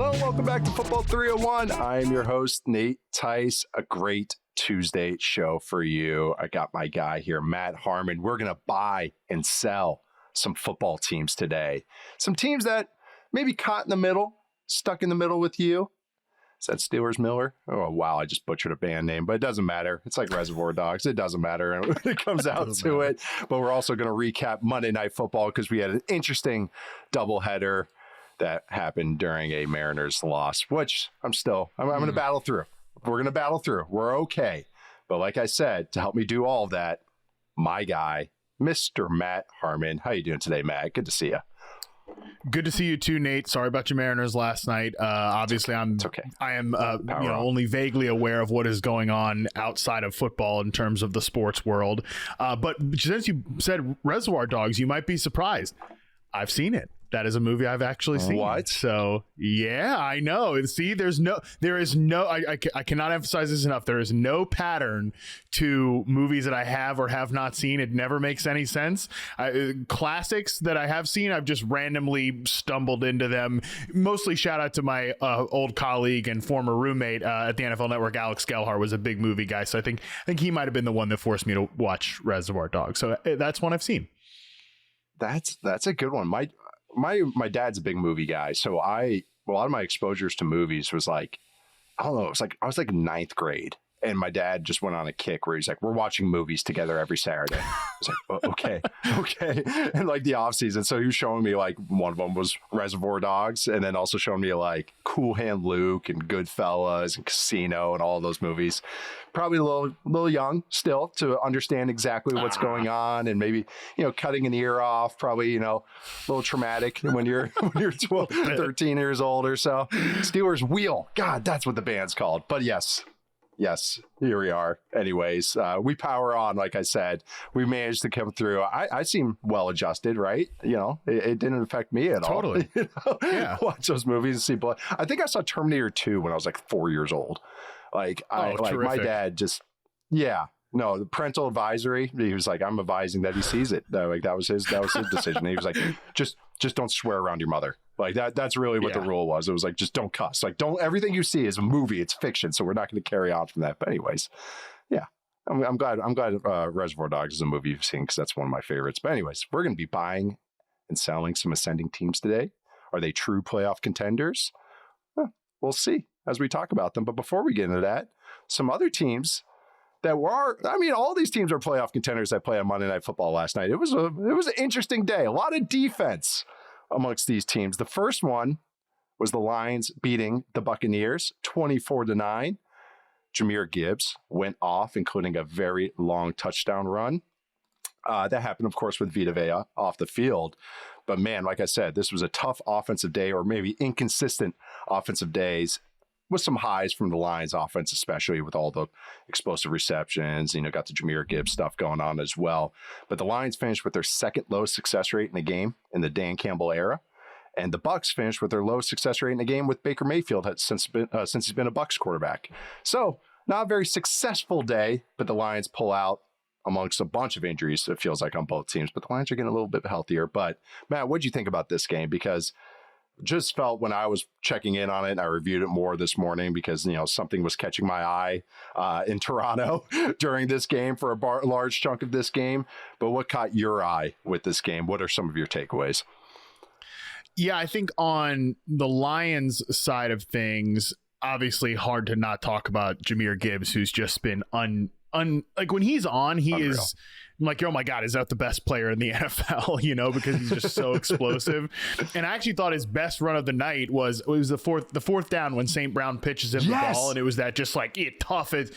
Hello, welcome back to Football 301. I am your host, Nate Tice. A great Tuesday show for you. I got my guy here, Matt Harmon. We're going to buy and sell some football teams today. Some teams that maybe caught in the middle, stuck in the middle with you. Is that Steelers Miller? Oh, wow. I just butchered a band name, but it doesn't matter. It's like Reservoir Dogs. It doesn't matter when it comes out to it. But we're also going to recap Monday Night Football because we had an interesting doubleheader that happened during a Mariners loss, which I'm going to battle through. We're going to battle through. We're okay. But like I said, to help me do all of that, my guy, Mr. Matt Harmon. How you doing today, Matt? Good to see you. Good to see you too, Nate. Sorry about your Mariners last night. Obviously, I am only vaguely aware of what is going on outside of football in terms of the sports world. But since you said Reservoir Dogs, you might be surprised. I've seen it. That is a movie I've actually seen. What? So, yeah, I know. See, there is no, I cannot emphasize this enough. There is no pattern to movies that I have or have not seen. It never makes any sense. Classics that I have seen, I've just randomly stumbled into them. Mostly shout out to my old colleague and former roommate at the NFL Network, Alex Gelhar, was a big movie guy. So I think he might have been the one that forced me to watch Reservoir Dogs. So that's one I've seen. That's a good one. My dad's a big movie guy, so a lot of my exposures to movies was like, I don't know, it was like I was like ninth grade, and my dad just went on a kick where he's like, we're watching movies together every Saturday. I was like, oh, okay, and like the off season, so he was showing me like one of them was Reservoir Dogs, and then also showing me like Cool Hand Luke and Goodfellas and Casino and all those movies. Probably a little young still to understand exactly what's going on, and maybe, cutting an ear off, probably, a little traumatic when you're 12, 13 years old or so. Steelers Wheel. God, that's what the band's called. But yes, here we are. Anyways, we power on, like I said. We managed to come through. I seem well adjusted, right? It didn't affect me at all. Totally. Yeah. Watch those movies and see blood. I think I saw Terminator 2 when I was like 4 years old. My dad just, the parental advisory. He was like, I'm advising that he sees it. That was his decision. He was like, just don't swear around your mother. Like that's really what the rule was. It was like, just don't cuss. Like, everything you see is a movie. It's fiction. So we're not going to carry on from that. But anyways, yeah, I'm glad Reservoir Dogs is a movie you've seen because that's one of my favorites. But anyways, we're going to be buying and selling some ascending teams today. Are they true playoff contenders? We'll see as we talk about them. But before we get into that, some other teams that all these teams are playoff contenders that played on Monday Night Football last night. It was an interesting day. A lot of defense amongst these teams. The first one was the Lions beating the Buccaneers 24-9. Jamir Gibbs went off, including a very long touchdown run. That happened, of course, with Vita Vea off the field. But man, like I said, this was a tough offensive day, or maybe inconsistent offensive days, with some highs from the Lions offense, especially with all the explosive receptions, got the Jamir Gibbs stuff going on as well. But the Lions finished with their second lowest success rate in the game in the Dan Campbell era. And the Bucs finished with their lowest success rate in the game with Baker Mayfield since he's been a Bucs quarterback. So not a very successful day, but the Lions pull out amongst a bunch of injuries, it feels like, on both teams. But the Lions are getting a little bit healthier. But Matt, what'd you think about this game? Because just felt when I was checking in on it, and I reviewed it more this morning because, something was catching my eye in Toronto during this game for a large chunk of this game. But what caught your eye with this game? What are some of your takeaways? Yeah, I think on the Lions side of things, obviously hard to not talk about Jamir Gibbs, who's just been like when he's on, unreal. Is I'm like, oh my God, is that the best player in the NFL? Because he's just so explosive. And I actually thought his best run of the night was the fourth down when St. Brown pitches him the ball, and it was that just like toughest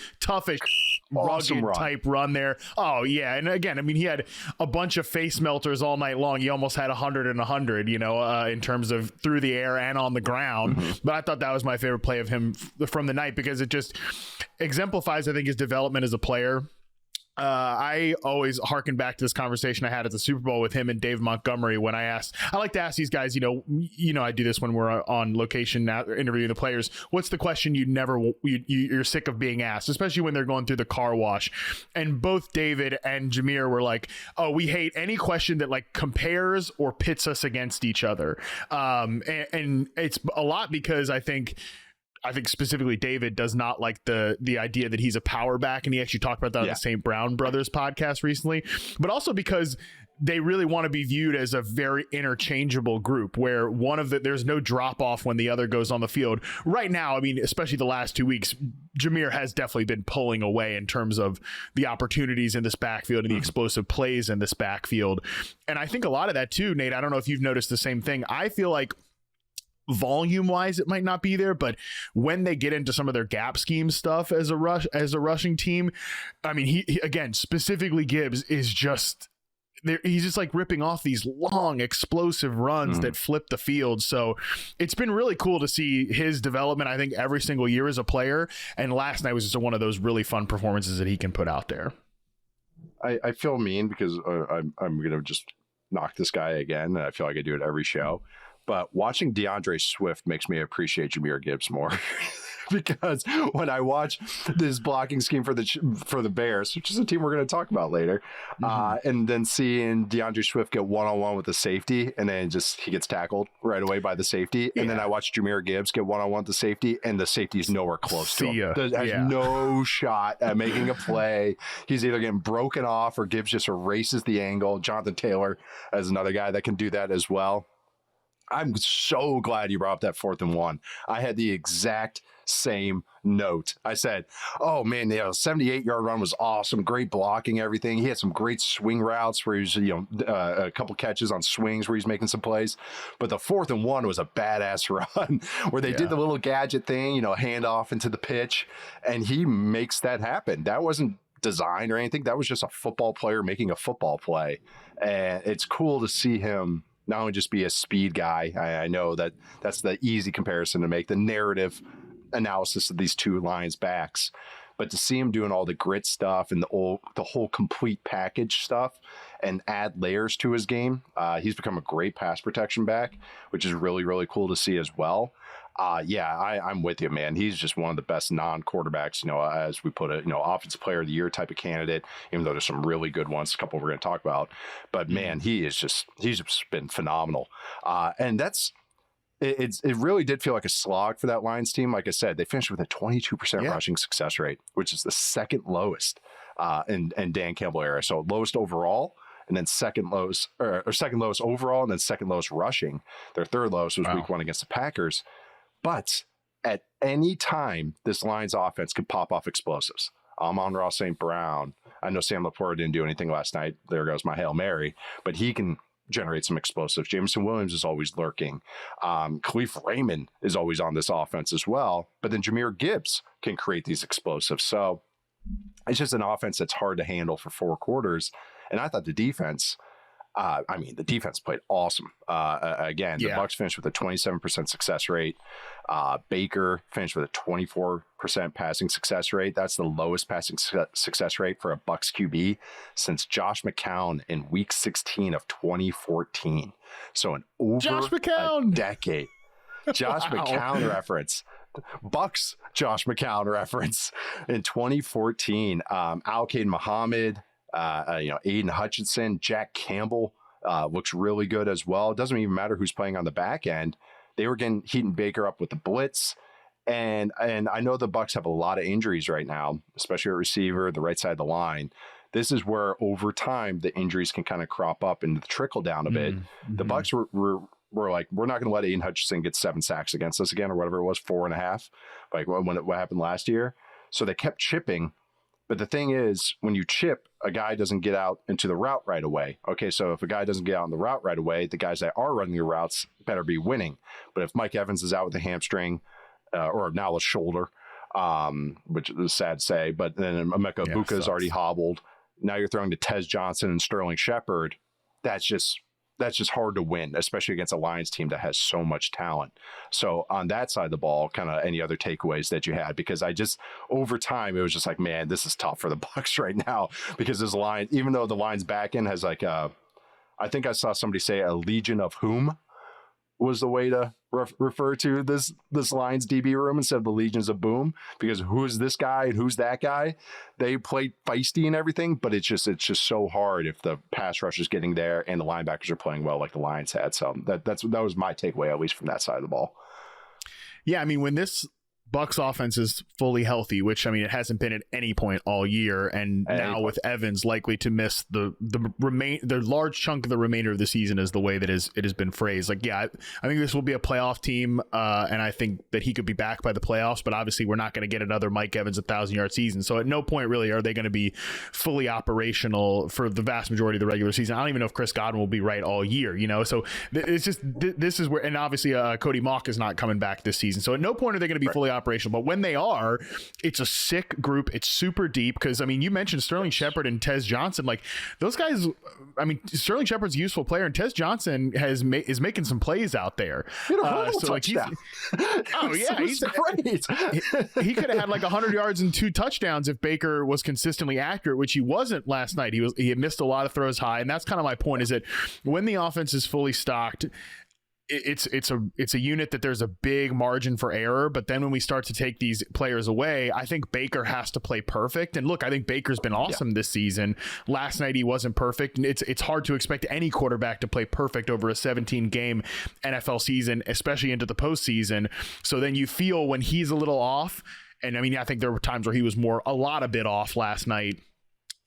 awesome rugged type run there. Oh yeah, and again, he had a bunch of face melters all night long. He almost had 100 and 100, in terms of through the air and on the ground. Mm-hmm. But I thought that was my favorite play of him from the night because it just exemplifies, I think, his development as a player. I always harken back to this conversation I had at the Super Bowl with him and Dave Montgomery when I like to ask these guys, I do this when we're on location now, interviewing the players. What's the question you're sick of being asked, especially when they're going through the car wash? And both David and Jamir were like, oh, we hate any question that like compares or pits us against each other. And it's a lot because I think specifically David does not like the idea that he's a power back, and he actually talked about that on the St. Brown Brothers podcast recently, but also because they really want to be viewed as a very interchangeable group where there's no drop off when the other goes on the field. Right now, I mean, especially the last 2 weeks, Jamir has definitely been pulling away in terms of the opportunities in this backfield and the explosive plays in this backfield. And I think a lot of that too, Nate, I don't know if you've noticed the same thing. I feel like volume wise it might not be there, but when they get into some of their gap scheme stuff as a rushing team, I mean, he again, specifically Gibbs is just there. He's just like ripping off these long explosive runs that flip the field. So it's been really cool to see his development, I think, every single year as a player. And last night was just one of those really fun performances that he can put out there. I feel mean because I'm going to just knock this guy again. And I feel like I do it every show. But watching DeAndre Swift makes me appreciate Jamir Gibbs more because when I watch this blocking scheme for the Bears, which is a team we're going to talk about later, and then seeing DeAndre Swift get one-on-one with the safety, and then he gets tackled right away by the safety, and then I watch Jamir Gibbs get one-on-one with the safety, and the safety is nowhere close to him. Has no shot at making a play. He's either getting broken off or Gibbs just erases the angle. Jonathan Taylor is another guy that can do that as well. I'm so glad you brought up that 4th and 1. I had the exact same note. I said, oh man, 78-yard run was awesome. Great blocking, everything. He had some great swing routes where he was, a couple catches on swings where he's making some plays. But the 4th and 1 was a badass run where they did the little gadget thing, hand off into the pitch, and he makes that happen. That wasn't designed or anything. That was just a football player making a football play. And it's cool to see him not only just be a speed guy. I know that's the easy comparison to make, the narrative analysis of these two Lions backs, but to see him doing all the grit stuff and the whole complete package stuff and add layers to his game, he's become a great pass protection back, which is really, really cool to see as well. I'm with you, man. He's just one of the best non-quarterbacks, as we put it, offensive player of the year type of candidate, even though there's some really good ones, a couple we're going to talk about. But man, he's just been phenomenal. And it really did feel like a slog for that Lions team. Like I said, they finished with a 22% rushing success rate, which is the second lowest in Dan Campbell era. So lowest overall, and then second lowest overall, and then second lowest rushing. Their third lowest was week 1 against the Packers. But at any time, this Lions offense could pop off explosives. Amon-Ra St. Brown. I know Sam Laporta didn't do anything last night. There goes my Hail Mary. But he can generate some explosives. Jameson Williams is always lurking. Khalif Raymond is always on this offense as well. But then Jamir Gibbs can create these explosives. So it's just an offense that's hard to handle for 4 quarters. And I thought the defense... the defense played awesome. The Bucs finished with a 27% success rate. Baker finished with a 24% passing success rate. That's the lowest passing success rate for a Bucs QB since Josh McCown in week 16 of 2014. So a decade. Josh McCown reference. Bucs Josh McCown reference in 2014. Al-Qaeda Muhammad, Aiden Hutchinson, Jack Campbell looks really good as well. It doesn't even matter who's playing on the back end. They were getting Heaton Baker up with the blitz. And I know the Bucs have a lot of injuries right now, especially at receiver, the right side of the line. This is where over time the injuries can kind of crop up and trickle down a bit. The Bucs were like, we're not going to let Aiden Hutchinson get 7 sacks against us again, or whatever it was, 4.5, like what happened last year. So they kept chipping. But the thing is, when you chip, a guy doesn't get out into the route right away. Okay, so if a guy doesn't get out in the route right away, the guys that are running the routes better be winning. But if Mike Evans is out with a hamstring or now a shoulder, which is sad to say, but then Emeka Egbuka is already hobbled. Now you're throwing to Tez Johnson and Sterling Shepard. That's that's just hard to win, especially against a Lions team that has so much talent. So on that side of the ball, kind of any other takeaways that you had? Because I just, over time, it was just like, man, this is tough for the Bucs right now, because this line, even though the Lions back end has like I think I saw somebody say a legion of whom was the way to refer to this Lions DB room instead of the legions of boom, because who's this guy and who's that guy? They played feisty and everything, but it's just so hard if the pass rush is getting there and the linebackers are playing well like the Lions had. So that was my takeaway, at least from that side of the ball. Yeah, I mean, when this Bucs offense is fully healthy, which, I mean, it hasn't been at any point all year, and now with Evans likely to miss the large chunk of the remainder of the season, is the way that it has been phrased. Like, yeah, I think this will be a playoff team, and I think that he could be back by the playoffs, but obviously we're not going to get another Mike Evans 1,000-yard season. So at no point really are they going to be fully operational for the vast majority of the regular season. I don't even know if Chris Godwin will be right all year, So it's just, this is where, and obviously Cody Mauch is not coming back this season. So at no point are they going to be fully operational. But when they are, it's a sick group. It's super deep, because, I mean, you mentioned Sterling Shepard and Tez Johnson. Like, those guys, I mean, Sterling Shepard's a useful player, and Tez Johnson is making some plays out there. So like, he's great. He could have had like 100 yards and 2 touchdowns if Baker was consistently accurate, which he wasn't last night. He had missed a lot of throws high, and that's kind of my point, is that when the offense is fully stocked, it's a unit that there's a big margin for error. But then when we start to take these players away, I think Baker has to play perfect. And look, I think Baker's been awesome this season. Last night he wasn't perfect, and it's hard to expect any quarterback to play perfect over a 17-game NFL season, especially into the postseason. So then you feel when he's a little off, and I mean, I think there were times where he was a bit off last night.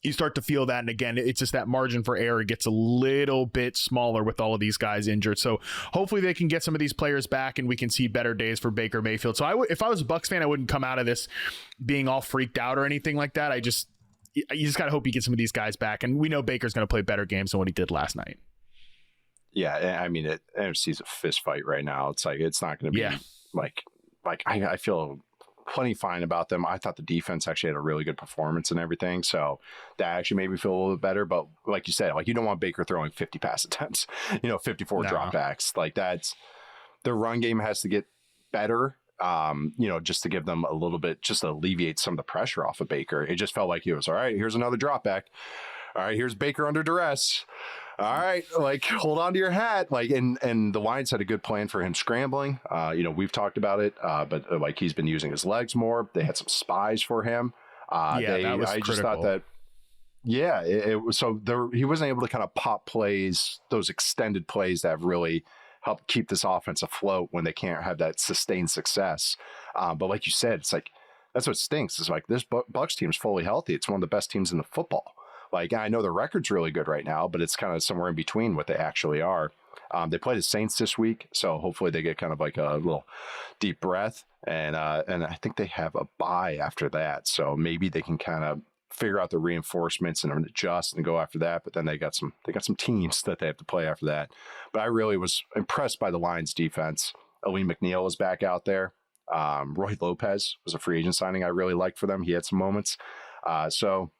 You start to feel that, and again, it's just that margin for error gets a little bit smaller with all of these guys injured. So hopefully they can get some of these players back, and we can see better days for Baker Mayfield. So if I was a Bucs fan, I wouldn't come out of this being all freaked out or anything like that. You just got to hope you get some of these guys back, and we know Baker's going to play better games than what he did last night. Yeah, I mean, NFC's a fist fight right now. It's like, it's not going to be like I feel plenty fine about them. I thought the defense actually had a really good performance and everything, so that actually made me feel a little bit better. But like you said, like, you don't want Baker throwing 50 pass attempts, 54 dropbacks. Like, that's, their run game has to get better, just to give them a little bit, just to alleviate some of the pressure off of Baker. It just felt like he was, all right, here's another dropback. All right, here's Baker under duress. All right, like, hold on to your hat. Like, and the Lions had a good plan for him scrambling. We've talked about it, but like, he's been using his legs more. They had some spies for him. That was critical. Just thought that, it was, so he wasn't able to kind of pop plays, those extended plays that have really helped keep this offense afloat when they can't have that sustained success. But like you said, it's like, that's what stinks. It's like, this Bucs team's fully healthy. It's one of the best teams in the football. Like, I know the record's really good right now, but it's kind of somewhere in between what they actually are. They play the Saints this week, so hopefully they get kind of like a little deep breath, and I think they have a bye after that, so maybe they can kind of figure out the reinforcements and adjust and go after that. But then they got some teams that they have to play after that. But I really was impressed by the Lions defense. Aleem McNeil is back out there. Roy Lopez was a free agent signing I really liked for them. He had some moments. So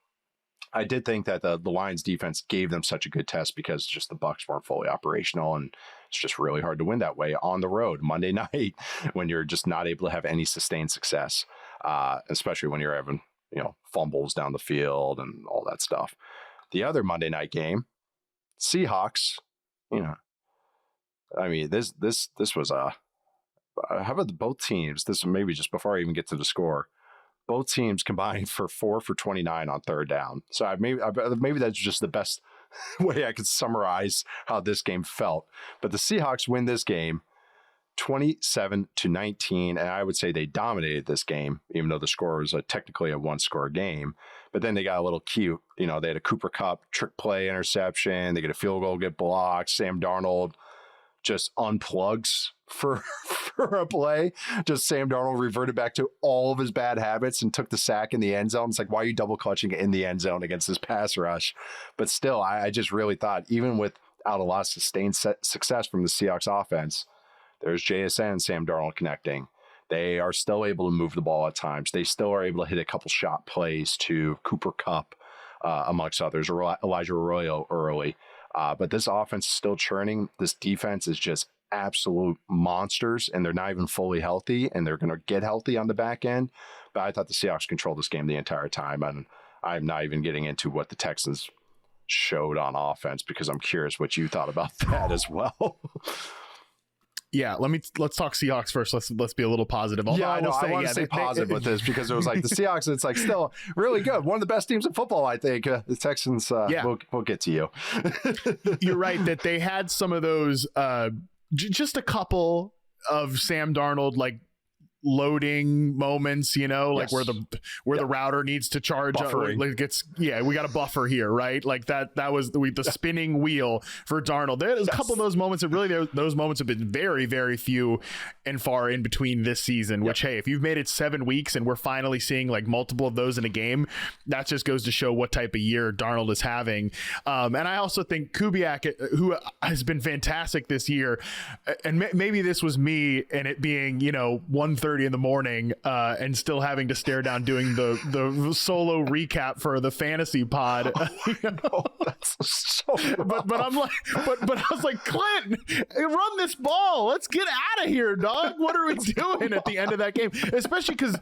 I did think that the Lions defense gave them such a good test, because just the Bucs weren't fully operational, and it's just really hard to win that way on the road Monday night when you're just not able to have any sustained success, especially when you're having, fumbles down the field and all that stuff. The other Monday night game, Seahawks, I mean, this was how about both teams? This maybe just before I even get to the score. Both teams combined for 4 for 29 on third down. So maybe that's just the best way I could summarize how this game felt. But the Seahawks win this game 27-19, and I would say they dominated this game, even though the score was technically a one-score game. But then they got a little cute. They had a Cooper Kupp trick play interception. They get a field goal, get blocked. Sam Darnold just unplugs for a play. Just Sam Darnold reverted back to all of his bad habits and took the sack in the end zone. It's like, why are you double clutching in the end zone against this pass rush? But still, I just really thought, even without a lot of sustained success from the Seahawks offense, there's JSN and Sam Darnold connecting. They are still able to move the ball at times. They still are able to hit a couple shot plays to Cooper Kupp, amongst others, or Elijah Arroyo early. But this offense is still churning. This defense is just absolute monsters, and they're not even fully healthy, and they're going to get healthy on the back end. But I thought the Seahawks controlled this game the entire time, and I'm not even getting into what the Texans showed on offense because I'm curious what you thought about that as well. Yeah, let's talk Seahawks first. Let's be a little positive. Although I want to stay positive with this because it was like the Seahawks. It's like still really good. One of the best teams in football, I think. The Texans. We'll get to you. You're right that they had some of those. Just a couple of Sam Darnold loading moments, like where the router needs to charge up, we got a buffer here, right? Like that was the spinning wheel for Darnold. There's a couple of those moments that really those moments have been very, very few and far in between this season, which, hey, if you've made it 7 weeks and we're finally seeing multiple of those in a game, that just goes to show what type of year Darnold is having. And I also think Kubiak, who has been fantastic this year, and maybe this was me and it being, 1:30 in the morning and still having to stare down doing the solo recap for the fantasy pod. That's so but I'm like, but I was like, Clint, run this ball. Let's get out of here, dog. What are we doing at the end of that game? Especially because,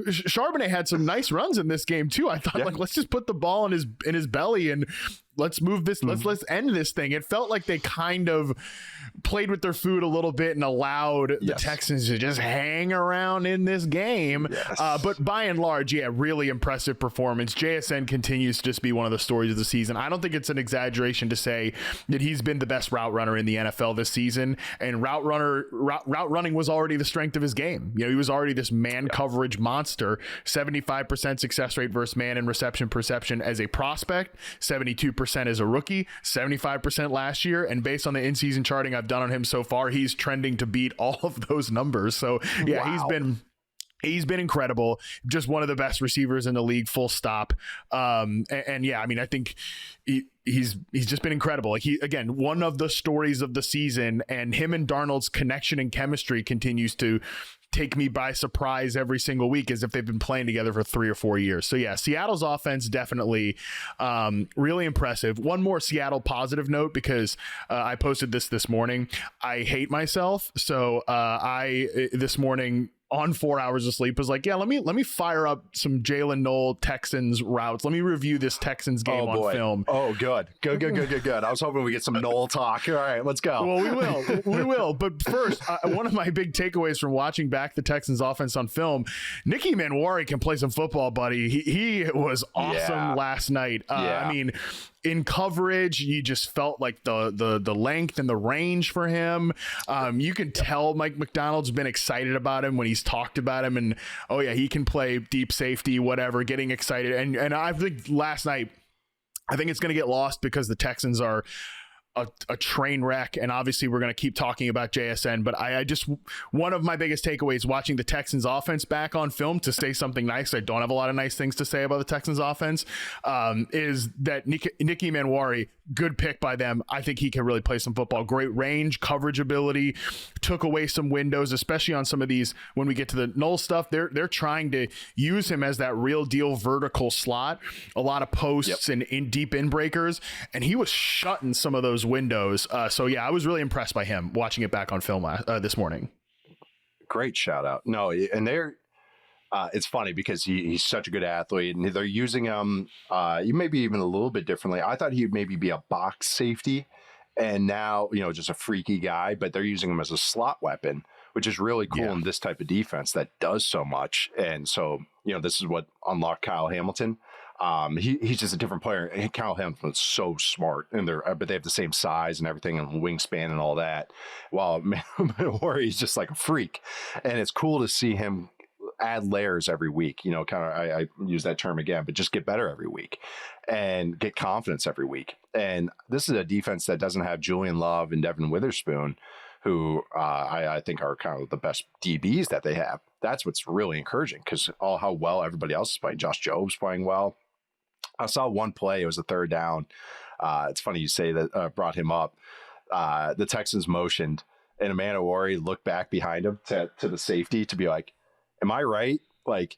Charbonnet had some nice runs in this game too. I thought let's just put the ball in his belly and let's move this. Let's end this thing. It felt like they kind of played with their food a little bit and allowed the Texans to just hang around in this game. But by and large, really impressive performance. JSN continues to just be one of the stories of the season. I don't think it's an exaggeration to say that he's been the best route runner in the NFL this season. And route running was already the strength of his game. He was already this man coverage monster. 75% success rate versus man and reception perception as a prospect, 72% as a rookie, 75% last year. And based on the in-season charting I've done on him so far, he's trending to beat all of those numbers. So he's been incredible. Just one of the best receivers in the league, full stop. I think he's just been incredible. Again, one of the stories of the season, and him and Darnold's connection and chemistry continues to take me by surprise every single week, as if they've been playing together for 3 or 4 years. So Seattle's offense definitely really impressive. One more Seattle positive note, because I posted this morning. I hate myself. So I this morning on 4 hours of sleep was like, let me fire up some Jalen Noel Texans routes. Let me review this Texans game on film. Oh, good. I was hoping we get some Noel talk. All right, let's go. Well, we will. But first, one of my big takeaways from watching back the Texans offense on film, Nicky Manwari can play some football, buddy. He was awesome last night. I mean, in coverage, you just felt like the length and the range for him. You can tell Mike McDonald's been excited about him when he's talked about him, and he can play deep safety, whatever, getting excited. And I think last night, I think it's going to get lost because the Texans are a train wreck, and obviously we're going to keep talking about JSN, but I just, one of my biggest takeaways watching the Texans offense back on film, to say something nice, I don't have a lot of nice things to say about the Texans offense, is that Nicky Manwari, good pick by them. I think he can really play some football. Great range, coverage ability, took away some windows, especially on some of these, when we get to the Noel stuff, they're trying to use him as that real deal vertical slot, a lot of posts and deep in breakers, and he was shutting some of those windows. I was really impressed by him watching it back on film this morning. Great shout out. No, and it's funny because he's such a good athlete, and they're using him maybe even a little bit differently. I thought he'd maybe be a box safety, and now just a freaky guy, but they're using him as a slot weapon, which is really cool in this type of defense that does so much. And so this is what unlocked Kyle Hamilton. He's just a different player. And Kyle Hamilton's so smart, and but they have the same size and everything, and wingspan and all that. While Manwari is just like a freak, and it's cool to see him add layers every week. I use that term again, but just get better every week and get confidence every week. And this is a defense that doesn't have Julian Love and Devin Witherspoon, who I think are kind of the best DBs that they have. That's what's really encouraging, because how well everybody else is playing. Josh Job's playing well. I saw one play. It was a third down. It's funny you say that, brought him up. The Texans motioned, and Manwari looked back behind him to the safety to be like, am I right? Like,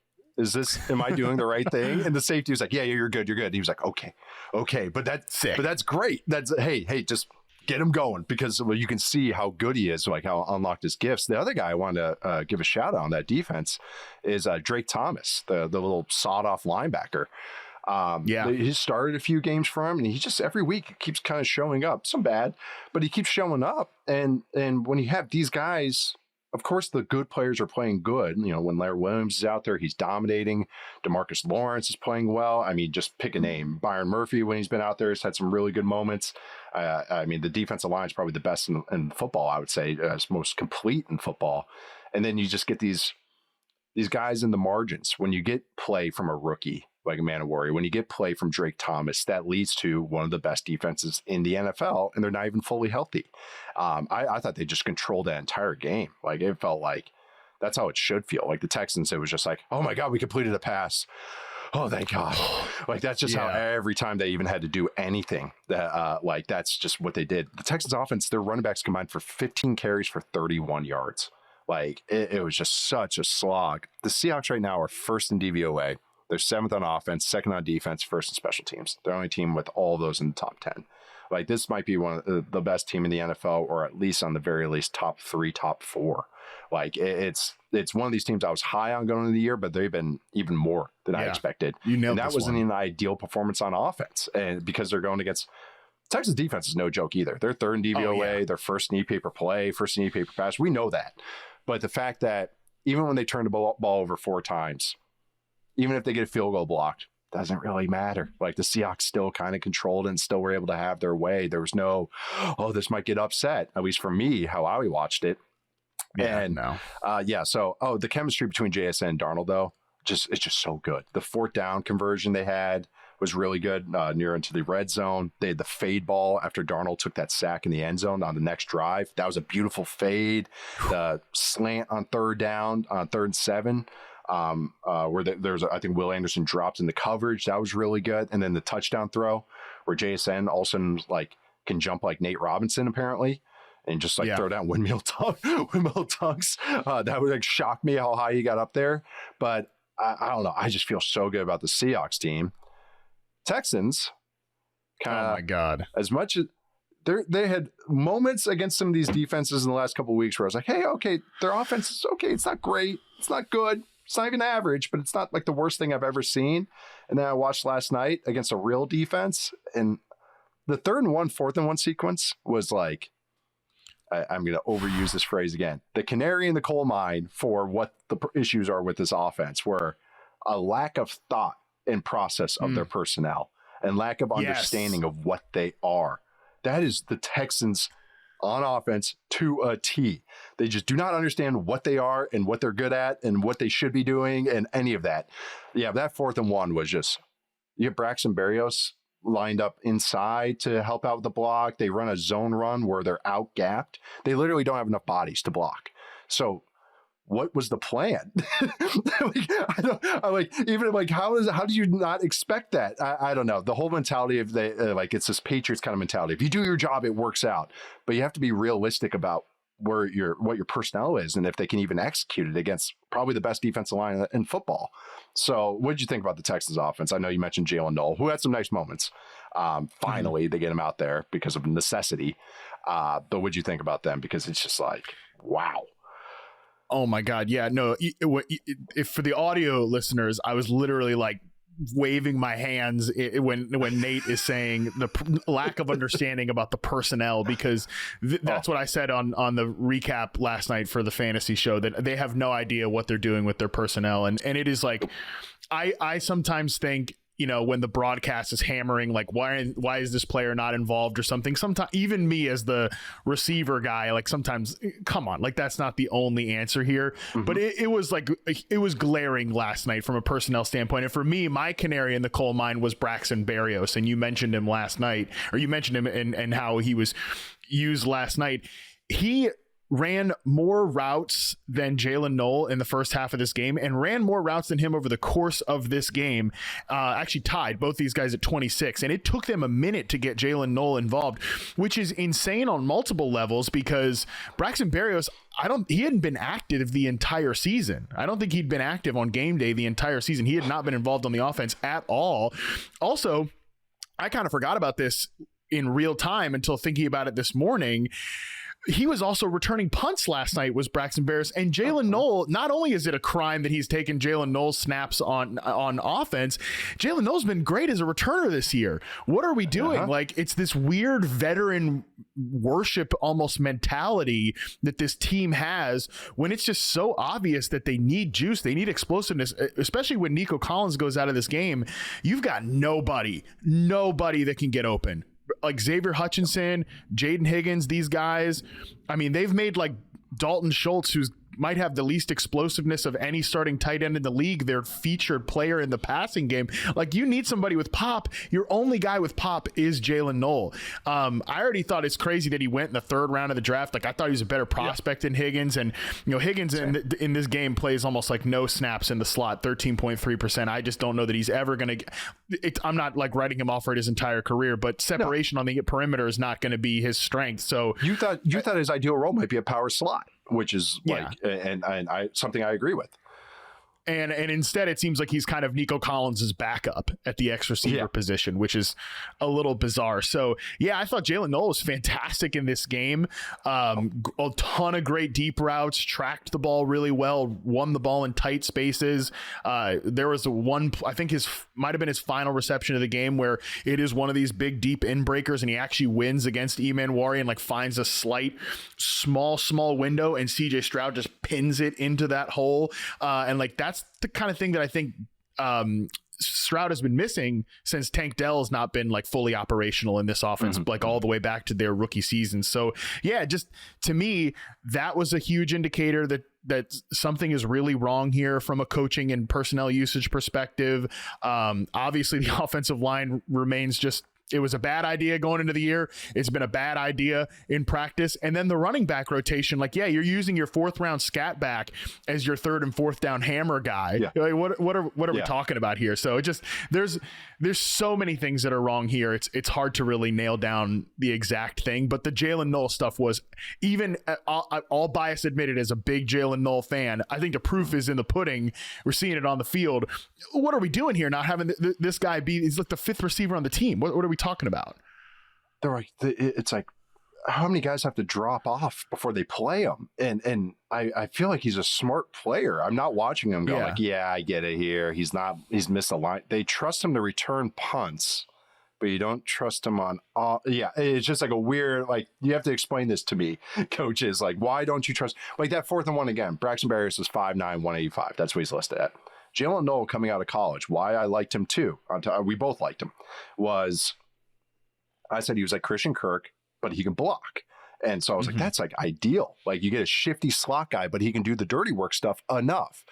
Am I doing the right thing? And the safety was like, yeah, you're good. You're good. He was like, okay. But that's great. Hey, just get him going, because you can see how good he is, like how unlocked his gifts. The other guy I wanted to give a shout out on that defense is Drake Thomas, the little sawed off linebacker. He started a few games for him, and he just every week keeps kind of showing up. Some bad, but he keeps showing up. And when you have these guys, of course, the good players are playing good. You know, when Larry Williams is out there, he's dominating. DeMarcus Lawrence is playing well. I mean, just pick a name. Byron Murphy, when he's been out there, has had some really good moments. I mean, the defensive line is probably the best in football, I would say. It's most complete in football. And then you just get these guys in the margins. When you get play from a rookie like Amon-Ra, when you get play from Drake Thomas, that leads to one of the best defenses in the NFL, and they're not even fully healthy. I thought they just controlled that entire game. Like, it felt like that's how it should feel. Like the Texans, it was just like, oh my God, we completed a pass. Oh, thank God. Like, that's just how every time they even had to do anything, that like, that's just what they did. The Texans offense, their running backs combined for 15 carries for 31 yards. Like, it was just such a slog. The Seahawks right now are first in DVOA. They're 7th on offense, 2nd on defense, 1st in special teams. They're the only team with all those in the top 10. Like, this might be one of the best team in the NFL, or at least on the very least top 3, top 4. Like, it's one of these teams I was high on going into the year, but they've been even more than I expected. And that wasn't an ideal performance on offense, and because they're going against Texas defense is no joke either. They're 3rd in DVOA, they're 1st in e-paper play, 1st in e-paper pass. We know that, but the fact that even when they turn the ball over 4 times, even if they get a field goal blocked, doesn't really matter. Like, the Seahawks still kind of controlled and still were able to have their way. There was no, this might get upset, at least for me, how I watched it. So, the chemistry between JSN and Darnold, though, it's just so good. The 4th down conversion they had was really good, near into the red zone. They had the fade ball after Darnold took that sack in the end zone on the next drive. That was a beautiful fade. The slant on 3rd down, on 3rd and 7. Where there's I think Will Anderson dropped in the coverage. That was really good. And then the touchdown throw where JSN also like can jump like Nate Robinson apparently, and just like throw down windmill dunks. That would like shock me how high he got up there. But I don't know. I just feel so good about the Seahawks team. Texans, oh my God, as much as they had moments against some of these defenses in the last couple of weeks where I was like, hey, okay, their offense is okay. It's not great. It's not good. It's not even average, but it's not like the worst thing I've ever seen. And then I watched last night against a real defense, and the 3rd and 1, 4th and 1 sequence was like, I'm going to overuse this phrase again, the canary in the coal mine for what the issues are with this offense, were a lack of thought and process of their personnel and lack of understanding of what they are. That is the Texans on offense to a T. They just do not understand what they are and what they're good at and what they should be doing and any of that. Yeah, that 4th and 1 was just, you have Braxton Berrios lined up inside to help out with the block. They run a zone run where they're out gapped. They literally don't have enough bodies to block. So what was the plan? How do you not expect that? I don't know. The whole mentality of it's this Patriots kind of mentality. If you do your job, it works out, but you have to be realistic about what your personnel is and if they can even execute it against probably the best defensive line in football. So what did you think about the Texans offense? I know you mentioned Jalen Noel, who had some nice moments. Finally, they get him out there because of necessity. But what did you think about them? Because it's just like, wow. Oh my God. Yeah, no, if for the audio listeners, I was literally like waving my hands when Nate is saying the lack of understanding about the personnel, because that's what I said on the recap last night for the fantasy show, that they have no idea what they're doing with their personnel. And it is like, I sometimes think, you know, when the broadcast is hammering, like, why is this player not involved or something? Sometimes even me as the receiver guy, like, sometimes, come on, like, that's not the only answer here. Mm-hmm. But it was glaring last night from a personnel standpoint. And for me, my canary in the coal mine was Braxton Berrios. And you mentioned him last night, or you mentioned him and how he was used last night. He ran more routes than Jalen Noel in the first half of this game and ran more routes than him over the course of this game. Actually tied both these guys at 26. And it took them a minute to get Jalen Noel involved, which is insane on multiple levels because Braxton Berrios, he hadn't been active the entire season. I don't think he'd been active on game day the entire season. He had not been involved on the offense at all. Also, I kind of forgot about this in real time until thinking about it this morning. He was also returning punts last night, was Braxton Berrios. And Jalen Noel, not only is it a crime that he's taken Jalen Noel's snaps on offense, Jalen Noel's been great as a returner this year. What are we doing? Like, it's this weird veteran worship almost mentality that this team has when it's just so obvious that they need juice. They need explosiveness, especially when Nico Collins goes out of this game. You've got nobody that can get open. Like Xavier Hutchinson, Jaden Higgins, these guys, I mean, they've made like Dalton Schultz, who's might have the least explosiveness of any starting tight end in the league, their featured player in the passing game. Like, you need somebody with pop. Your only guy with pop is Jalen Noel. I already thought it's crazy that he went in the third round of the draft. Like, I thought he was a better prospect than Higgins. And, you know, Higgins in this game plays almost like no snaps in the slot, 13.3%. I just don't know that he's ever going to I'm not like writing him off for his entire career, but separation on the perimeter is not going to be his strength. So you thought his ideal role might be a power slot, which is like, and I something I agree with. And instead, it seems like he's kind of Nico Collins' backup at the X receiver position, which is a little bizarre. So, yeah, I thought Jalen Noel was fantastic in this game. A ton of great deep routes, tracked the ball really well, won the ball in tight spaces. There was I think might have been his final reception of the game where it is one of these big deep in breakers, and he actually wins against Eman and like finds a slight small window, and CJ Stroud just pins it into that hole. And like that's the kind of thing that I think Stroud has been missing since Tank Dell's not been like fully operational in this offense, like all the way back to their rookie season. So yeah, just to me, that was a huge indicator that something is really wrong here from a coaching and personnel usage perspective. Obviously the offensive line remains just, it was a bad idea going into the year. It's been a bad idea in practice. And then the running back rotation, like, yeah, you're using your fourth round scat back as your third and fourth down hammer guy. Yeah. Like, what are we talking about here? So it just, there's so many things that are wrong here. It's hard to really nail down the exact thing, but the Jalen Noel stuff was, even all bias admitted, as a big Jalen Noel fan, I think the proof is in the pudding. We're seeing it on the field. What are we doing here? Not having this guy he's like the fifth receiver on the team. What are we talking about? They're like, it's like, how many guys have to drop off before they play him? And I feel like he's a smart player. I'm not watching him go like, I get it here. He's missed a line. They trust him to return punts, but you don't trust him on all. Yeah. It's just like a weird, like, you have to explain this to me, coaches. Like, why don't you trust, like that 4th and 1 again? Braxton Berrios is 5'9", 185. That's what he's listed at. Jalen Noel coming out of college, why I liked him too, we both liked him, was I said he was like Christian Kirk, but he can block. And so I was like, that's like ideal. Like, you get a shifty slot guy, but he can do the dirty work stuff enough.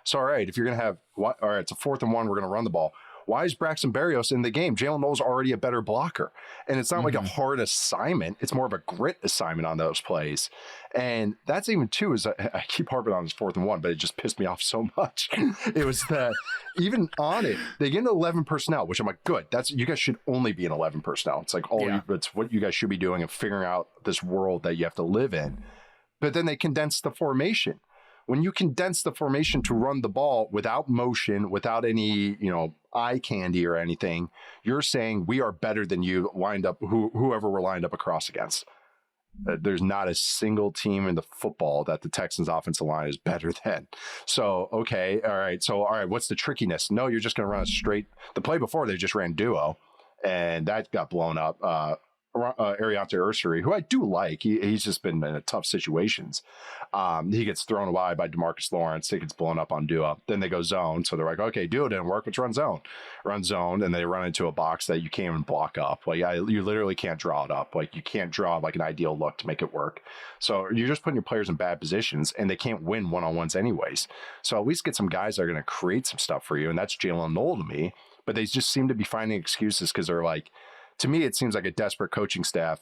So, all right, if you're going to have, all right, it's a 4th and 1, we're going to run the ball. Why is Braxton Berrios in the game? Jalen Noel's already a better blocker. And it's not like a hard assignment. It's more of a grit assignment on those plays. And that's even too, is I keep harping on this 4th and 1, but it just pissed me off so much. It was that even on it, they get an 11 personnel, which I'm like, good. You guys should only be an 11 personnel. It's like, it's what you guys should be doing and figuring out this world that you have to live in. But then they condense the formation. When you condense the formation to run the ball without motion, without any, eye candy or anything, you're saying we are better than you lined up, whoever we're lined up across against. There's not a single team in the football that the Texans offensive line is better than. So, okay. All right. So, all right. What's the trickiness? No, you're just going to run a straight. The play before, they just ran duo, and that got blown up. Ariante Ursary, who I do like. He's just been in tough situations. He gets thrown wide by DeMarcus Lawrence. He gets blown up on duo. Then they go zone. So they're like, okay, duo didn't work. Let's run zone. Run zone. And they run into a box that you can't even block up. Like, you literally can't draw it up. Like, you can't draw like an ideal look to make it work. So you're just putting your players in bad positions, and they can't win one-on-ones anyways. So at least get some guys that are going to create some stuff for you. And that's Jalen Noel to me. But they just seem to be finding excuses because they're like, to me, it seems like a desperate coaching staff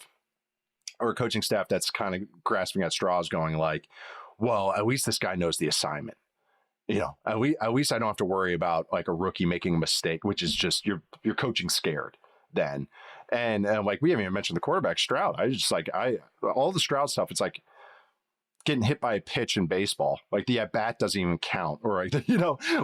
or a coaching staff that's kind of grasping at straws going like, well, at least this guy knows the assignment. At least I don't have to worry about like a rookie making a mistake, which is just you're coaching scared then. And like we haven't even mentioned the quarterback Stroud. All the Stroud stuff, it's like getting hit by a pitch in baseball. Like the at bat doesn't even count. Or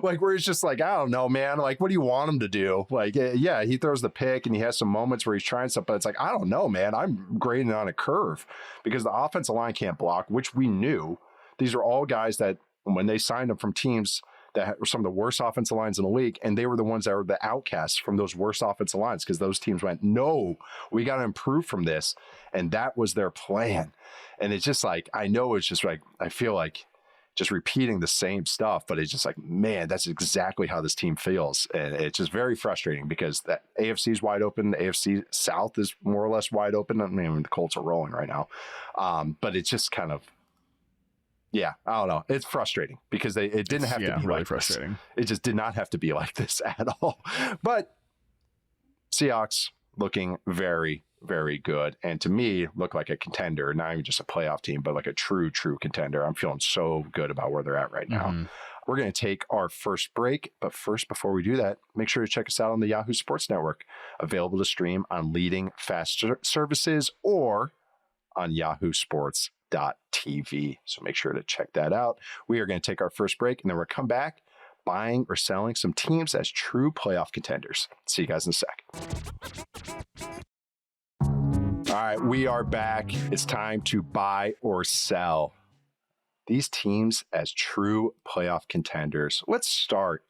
like where it's just like, I don't know, man. Like, what do you want him to do? Like, yeah, he throws the pick and he has some moments where he's trying stuff, but it's like, I don't know, man. I'm grading on a curve because the offensive line can't block, which we knew. These are all guys that when they signed them from teams that were some of the worst offensive lines in the league, and they were the ones that were the outcasts from those worst offensive lines because those teams went, no, we got to improve from this. And that was their plan. And it's just like, I know it's just like, I feel like just repeating the same stuff, but it's just like, man, that's exactly how this team feels. And it's just very frustrating because that AFC is wide open. The AFC South is more or less wide open. I mean, the Colts are rolling right now. But it's just kind of, yeah, I don't know. It's frustrating because it didn't have to be really like frustrating. This. It just did not have to be like this at all. But Seahawks looking very, very good. And to me, look like a contender, not even just a playoff team, but like a true contender. I'm feeling so good about where they're at right now. Mm-hmm. We're going to take our first break. But first, before we do that, make sure to check us out on the Yahoo Sports Network, available to stream on leading fast services or on Yahoo Sports TV. So make sure to check that out. We are going to take our first break and then we'll come back buying or selling some teams as true playoff contenders. See you guys in a sec. All right, we are back. It's time to buy or sell these teams as true playoff contenders. Let's start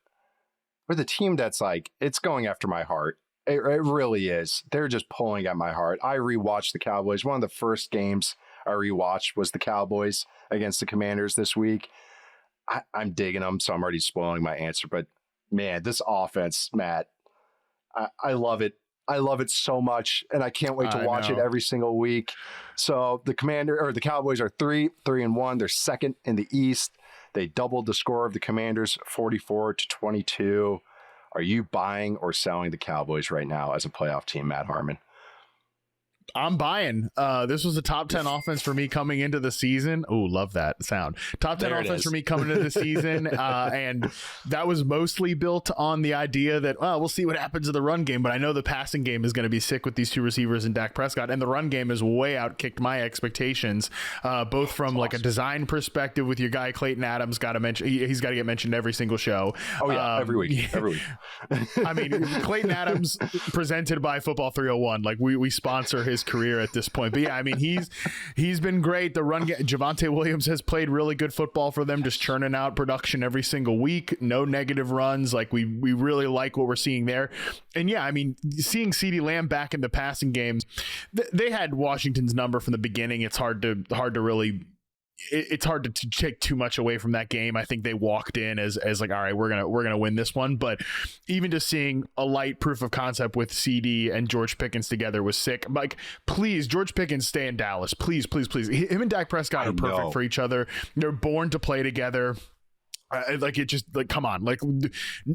with a team that's like, it's going after my heart. It really is. They're just pulling at my heart. I rewatched the Cowboys. One of the first games I rewatched was the Cowboys against the Commanders this week. I'm digging them, so I'm already spoiling my answer. But man, this offense, Matt, I love it. I love it so much, and I can't wait to watch it every single week. So the Cowboys are 3-1. They're second in the East. They doubled the score of the Commanders, 44-22. Are you buying or selling the Cowboys right now as a playoff team, Matt Harmon? I'm buying. This was a top 10 offense for me coming into the season. Oh, love that sound. Top 10 offense for me coming into the season. And that was mostly built on the idea that, we'll see what happens in the run game. But I know the passing game is going to be sick with these two receivers and Dak Prescott. And the run game has way outkicked my expectations, both from like a design perspective with your guy, Clayton Adams. Got to mention, he's got to get mentioned every single show. Oh, yeah. Every week. I mean, Clayton Adams presented by Football 301. Like we sponsor his career at this point. But yeah, I mean, he's been great. The run game, Javonte Williams has played really good football for them, just churning out production every single week. No negative runs. Like we really like what we're seeing there. And yeah, I mean, seeing CeeDee Lamb back in the passing games, they had Washington's number from the beginning. It's hard to really. It's hard to take too much away from that game. I think they walked in as like, all right, we're gonna win this one. But even just seeing a light proof of concept with CD and George Pickens together was sick. Like, please, George Pickens, stay in Dallas, please. Him and Dak Prescott are perfect for each other. They're born to play together. Come on, like,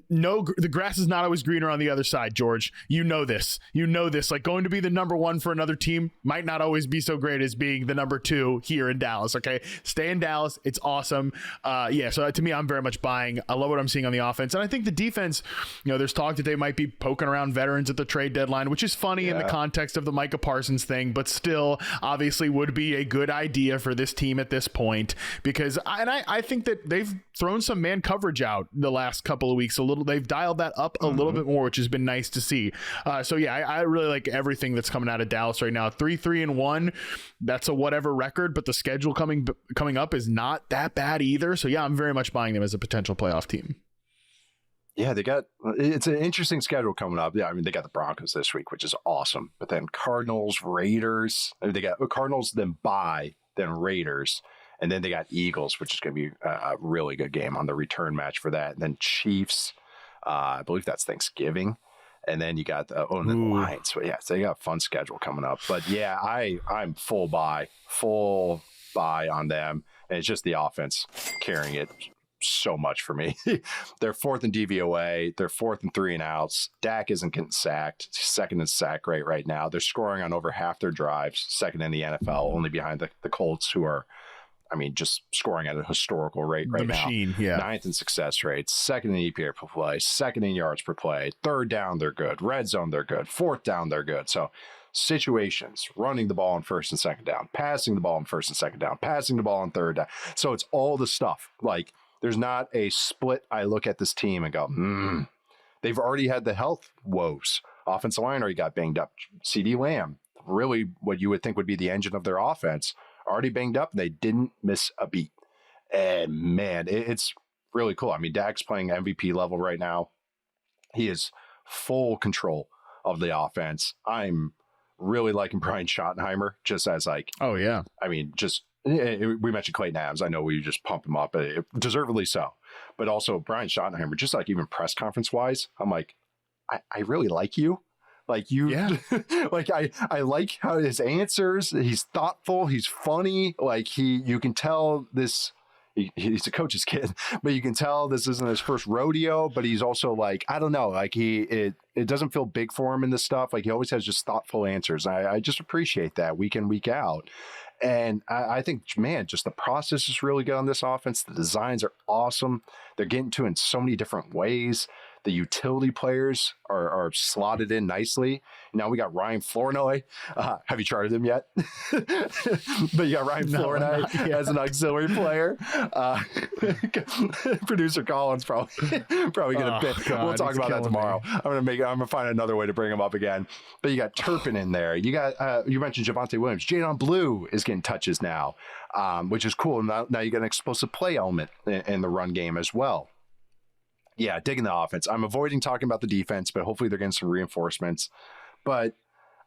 no, the grass is not always greener on the other side, George. You know this. Like, going to be the number one for another team might not always be so great as being the number two here in Dallas. Okay, stay in Dallas. It's awesome. So to me, I'm very much buying. I love what I'm seeing on the offense, and I think the defense. There's talk that they might be poking around veterans at the trade deadline, which is funny in the context of the Micah Parsons thing, but still, obviously, would be a good idea for this team at this point because I think that they've thrown some man coverage out the last couple of weeks. They've dialed that up a little bit more, which has been nice to see. So yeah, I really like everything that's coming out of Dallas right now. 3-1. That's a whatever record, but the schedule coming up is not that bad either. So yeah, I'm very much buying them as a potential playoff team. Yeah, it's an interesting schedule coming up. Yeah, I mean, they got the Broncos this week, which is awesome. But then Cardinals, Raiders. They got Cardinals, then bye, then Raiders. And then they got Eagles, which is going to be a really good game on the return match for that. And then Chiefs, I believe that's Thanksgiving. And then you got the Lions. So yeah, so you got a fun schedule coming up. But yeah, I'm full buy on them. And it's just the offense carrying it so much for me. They're 4th in DVOA. They're 4th in 3 and outs. Dak isn't getting sacked. 2nd in sack rate right now. They're scoring on over half their drives. 2nd in the NFL, only behind the Colts, who are, I mean, just scoring at a historical rate right now. Yeah. 9th in success rates, 2nd in EPA per play, 2nd in yards per play, 3rd down, they're good. Red zone, they're good. 4th down, they're good. So situations, running the ball on 1st and 2nd down, passing the ball on 1st and 2nd down, passing the ball on 3rd down. So it's all the stuff. Like, there's not a split. I look at this team and go, they've already had the health woes. Offensive line already got banged up. CD Lamb, really what you would think would be the engine of their offense, already banged up. They didn't miss a beat. And man, it's really cool. I mean, Dak's playing MVP level right now. He is full control of the offense. I'm really liking Brian Schottenheimer just as like, oh yeah. I mean, just, we mentioned Clayton Adams. I know we just pump him up, deservedly so. But also Brian Schottenheimer, just like even press conference wise, I'm like, I really like you. Like you, like I like how his answers, he's thoughtful, he's funny. Like you can tell this, he's a coach's kid, but you can tell this isn't his first rodeo, but he's also like, I don't know, like it doesn't feel big for him in this stuff. Like he always has just thoughtful answers. I just appreciate that week in, week out. And I think, man, just the process is really good on this offense. The designs are awesome. They're getting to it in so many different ways. The utility players are slotted in nicely. Now we got Ryan Flournoy. Have you charted him yet? But you got Ryan Flournoy as an auxiliary player. Producer Colin's probably going to. We'll talk about that tomorrow. I'm gonna find another way to bring him up again. But you got Turpin in there. You got you mentioned Javonte Williams. Jadon Blue is getting touches now, which is cool. Now you got an explosive play element in the run game as well. Yeah, digging the offense. I'm avoiding talking about the defense, but hopefully they're getting some reinforcements. But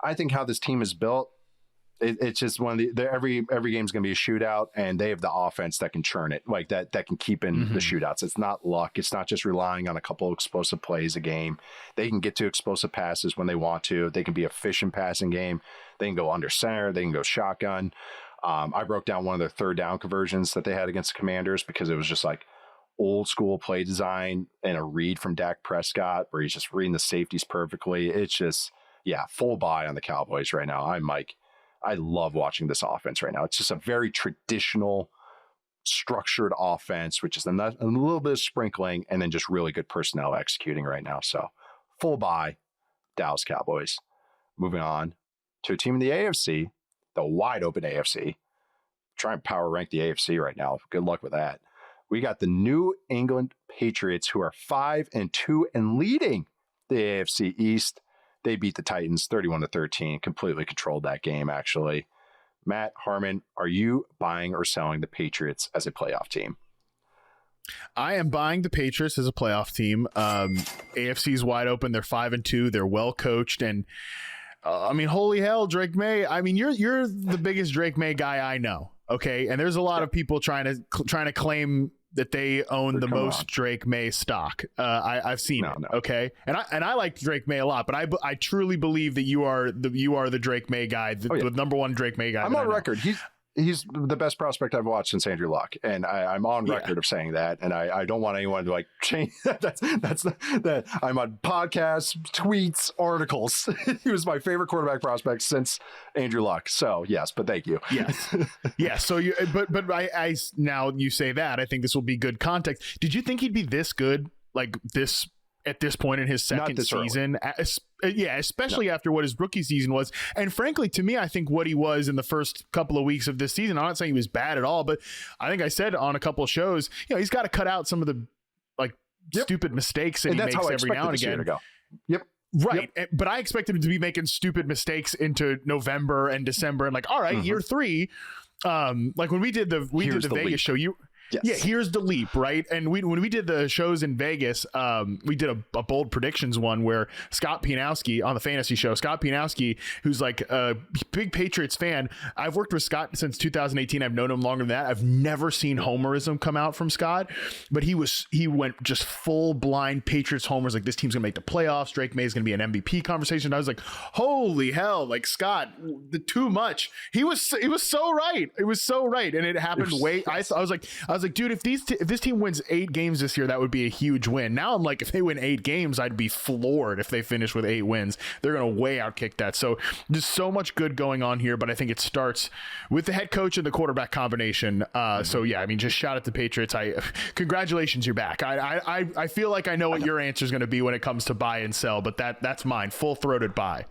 I think how this team is built, it's just one of the every game's going to be a shootout, and they have the offense that can churn it, like that can keep in the shootouts. It's not luck. It's not just relying on a couple of explosive plays a game. They can get to explosive passes when they want to. They can be efficient passing game. They can go under center. They can go shotgun. I broke down one of their 3rd down conversions that they had against the Commanders because it was just like old school play design and a read from Dak Prescott where he's just reading the safeties perfectly. It's just, full buy on the Cowboys right now. I love watching this offense right now. It's just a very traditional, structured offense, which is a little bit of sprinkling and then just really good personnel executing right now. So full buy, Dallas Cowboys. Moving on to a team in the AFC, the wide open AFC. Try and power rank the AFC right now. Good luck with that. We got the New England Patriots, who are 5-2 and leading the AFC East. They beat the Titans 31-13, completely controlled that game, actually. Matt Harmon, are you buying or selling the Patriots as a playoff team? I am buying the Patriots as a playoff team. AFC is wide open. They're 5-2. They're well coached, and I mean, holy hell, Drake Maye. I mean, you're the biggest Drake Maye guy I know. Okay, and there's a lot of people trying to claim that they own the most Drake Maye stock. I've seen it. No. Okay, and I like Drake Maye a lot, but I truly believe that you are the Drake Maye guy, the number one Drake Maye guy. I'm on record. He's the best prospect I've watched since Andrew Luck, and I'm on record of saying that, and I don't want anyone to like change that. That I'm on podcasts, tweets, articles. He was my favorite quarterback prospect since Andrew Luck. So yes, but thank you. Yes, yeah. So but I now you say that, I think this will be good context. Did you think he'd be this good, like this? At this point in his second season, especially after what his rookie season was. And frankly, to me, I think what he was in the first couple of weeks of this season, I'm not saying he was bad at all, but I think I said on a couple of shows, he's got to cut out some of the stupid mistakes that he makes every now and again. Right. Yep. But I expected him to be making stupid mistakes into November and December and like, all right, year 3. Like when we did the Vegas show, yes. Yeah, here's the leap, right? And when we did the shows in Vegas, we did a bold predictions one where Scott Pianowski on the fantasy show, who's like a big Patriots fan. I've worked with Scott since 2018. I've known him longer than that. I've never seen homerism come out from Scott, but he went just full blind Patriots homers. Like, this team's gonna make the playoffs. Drake Maye is gonna be an MVP conversation. I was like, holy hell! Like, Scott, too much. He was so right. It was so right, and it happened I was was like, dude, if this team wins 8 games this year, that would be a huge win. Now I'm like, if they win 8 games, I'd be floored if they finish with 8 wins. They're going to way outkick that. So just so much good going on here, but I think it starts with the head coach and the quarterback combination. So yeah, I mean, just shout out to Patriots. Congratulations, you're back. I feel like I know what your answer is going to be when it comes to buy and sell, but that's mine. Full-throated buy.